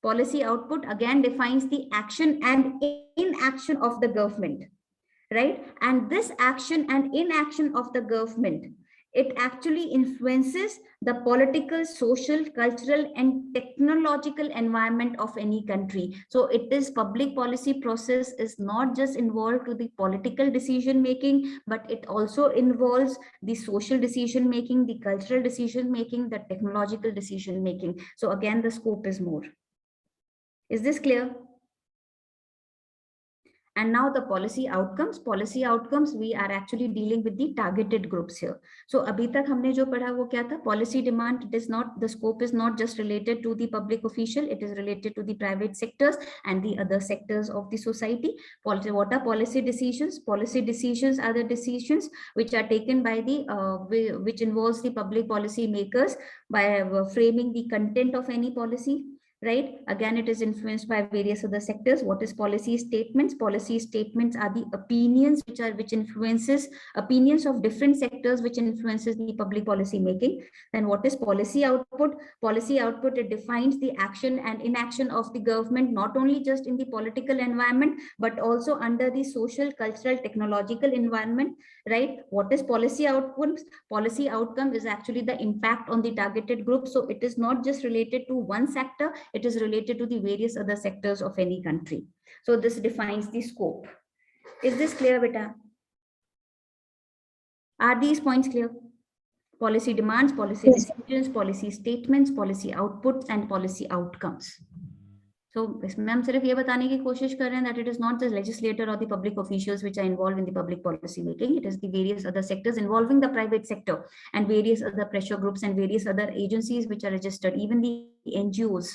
Policy output again defines the action and inaction of the government, right? And this action and inaction of the government, it actually influences the political, social, cultural, and technological environment of any country. So it is public policy process is not just involved to the political decision making, but it also involves the social decision making, the cultural decision making, the technological decision making. So again, the scope is more. Is this clear? And now the policy outcomes, we are actually dealing with the targeted groups here. So abhi tak humne jo padha wo kya tha? Policy demand, it is not, the scope is not just related to the public official, it is related to the private sectors and the other sectors of the society. What are policy decisions? Policy decisions are the decisions which are taken by the, which involves the public policy makers by framing the content of any policy. Right? Again, it is influenced by various other sectors. What is policy statements? Policy statements are the opinions which influences opinions of different sectors, which influences the public policy making. Then what is policy output? Policy output, it defines the action and inaction of the government, not only just in the political environment, but also under the social, cultural, technological environment. Right? What is policy outcomes? Policy outcome is actually the impact on the targeted group. So it is not just related to one sector, it is related to the various other sectors of any country. So this defines the scope. Is this clear, beta? Are these points clear? Policy demands, policy decisions, policy statements, policy outputs, and policy outcomes. So इसमें हम सिर्फ ये बताने की कोशिश कर रहे हैं that it is not the legislator or the public officials which are involved in the public policy making. It is the various other sectors involving the private sector and various other pressure groups and various other agencies which are registered, even the NGOs,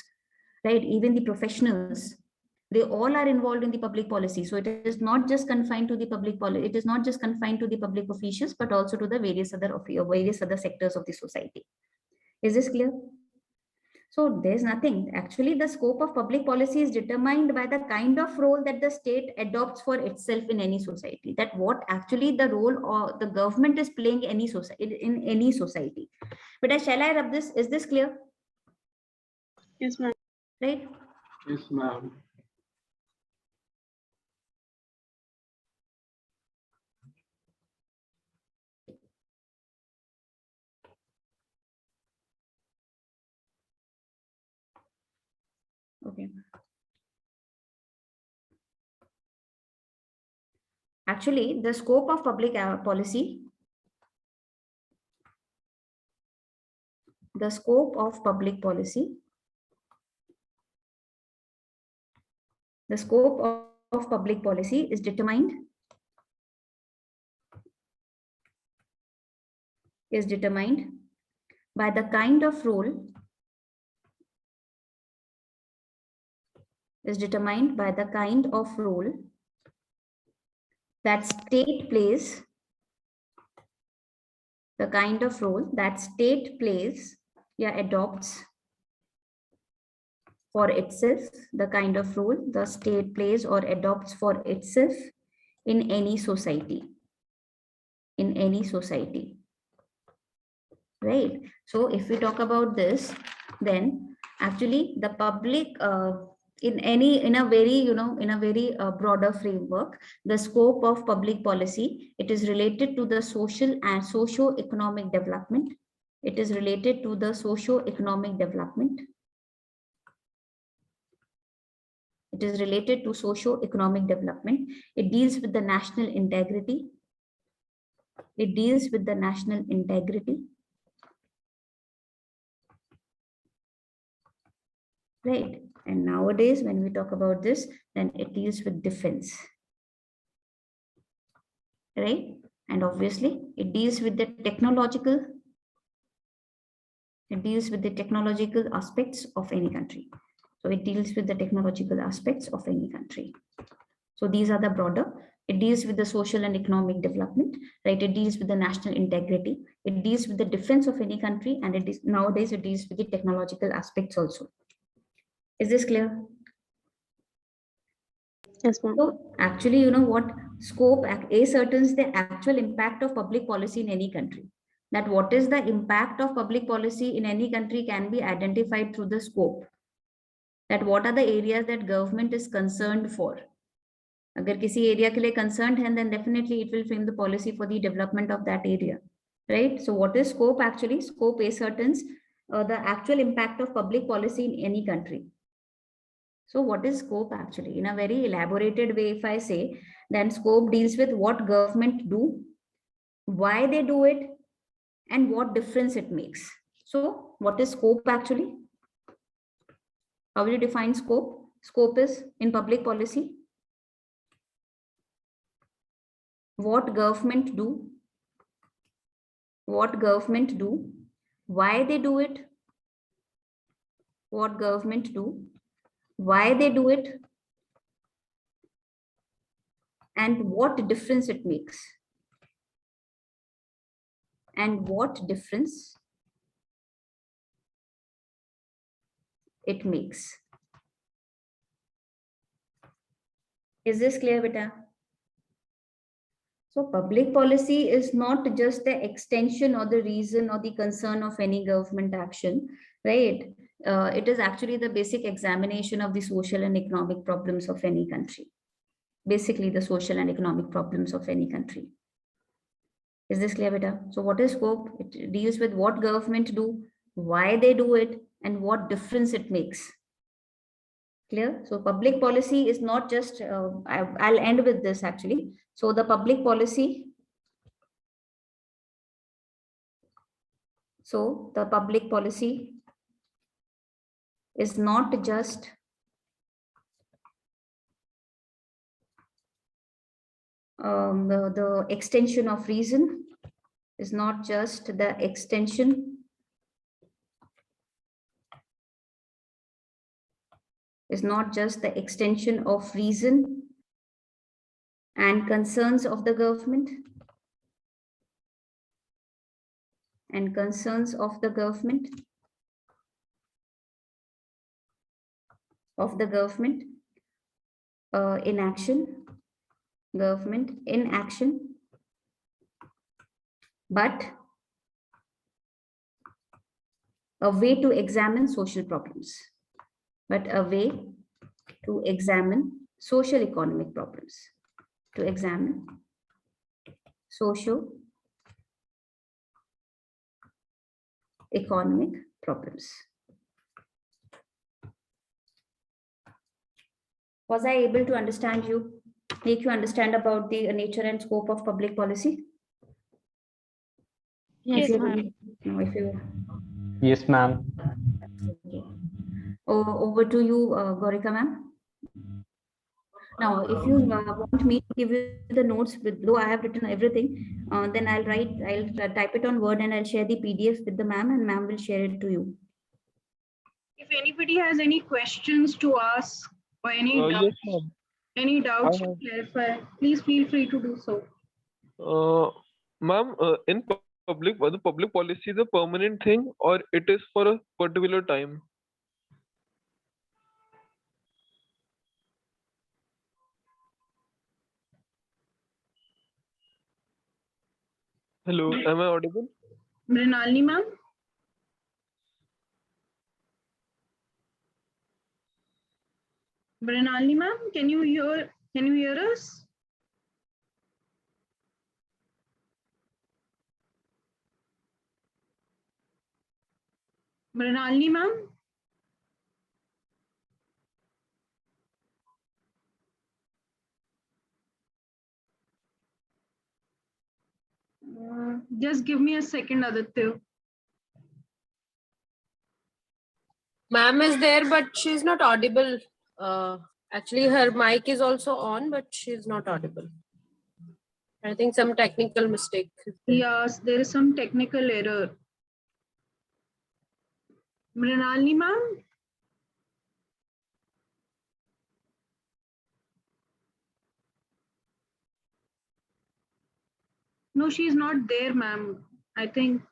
right? Even the professionals, they all are involved in the public policy. So it is not just confined to the public policy. It is not just confined to the public officials, but also to the various other sectors of the society. Is this clear? So there's nothing. Actually, the scope of public policy is determined by the kind of role that the state adopts for itself in any society. That what actually the role or the government is playing in any society. But shall I rub this? Is this clear? Yes, ma'am. Right? Yes, ma'am. Okay. Actually, the scope of public policy, the scope of public policy, the scope of public policy is determined by the kind of role that state plays, adopts for itself, the kind of role the state plays or adopts for itself in any society. Right? So if we talk about this, then actually the public in a very broader framework, the scope of public policy, it is related to the social and socio-economic development. It is related to the socio-economic development. It is related to socio-economic development. It deals with the national integrity. It deals with the national integrity. Right? And nowadays, when we talk about this, then it deals with defense. Right? And obviously, it deals with the technological aspects of any country. So it deals with the technological aspects of any country. So these are the broader. It deals with the social and economic development, right? It deals with the national integrity. It deals with the defense of any country, and it is nowadays it deals with the technological aspects also. Is this clear? Yes, ma'am. So actually, you know what? Scope ascertains the actual impact of public policy in any country. That what is the impact of public policy in any country can be identified through the scope. That what are the areas that government is concerned for. Agar kisi area ke liye concerned hai, then definitely it will frame the policy for the development of that area. Right? So what is scope actually? Scope ascertains the actual impact of public policy in any country. So what is scope actually? In a very elaborated way, if I say, then scope deals with what government do, why they do it, and what difference it makes. So what is scope actually? How will you define scope? Scope is in public policy. what government do, why they do it, what government do, why they do it, and what difference it makes. And what difference it makes. Is this clear, beta? So public policy is not just the extension or the reason or the concern of any government action, right? It is actually the basic examination of the social and economic problems of any country. Basically, the social and economic problems of any country. Is this clear, beta? So what is scope? It deals with what government do, why they do it, and what difference it makes. Clear? So public policy is not just, I'll end with this actually. So the public policy, is not just the extension of reason, is not just the extension of reason and concerns of the government, in action, but a way to examine social problems, social economic problems, to examine socio-economic problems. Was I able to make you understand about the nature and scope of public policy? Yes, ma'am. Yes, ma'am. Okay. Over to you, Gorika ma'am. Now, if you want me to give you the notes below, I have written everything. Then I'll type it on Word and I'll share the PDF with the ma'am, and ma'am will share it to you. If anybody has any questions to ask or any doubts, to clarify, please feel free to do so. Ma'am, in public, the public policy is a permanent thing or it is for a particular time? Hello, am I audible? Mrinalini ma'am? Mrinalini ma'am, can you hear us? Mrinalini ma'am? Just give me a second, Aditya. Ma'am is there, but she's not audible. Actually, her mic is also on, but she's not audible. I think some technical mistake. Yes, there is some technical error. Mrinalini ma'am? No, she's not there, ma'am. I think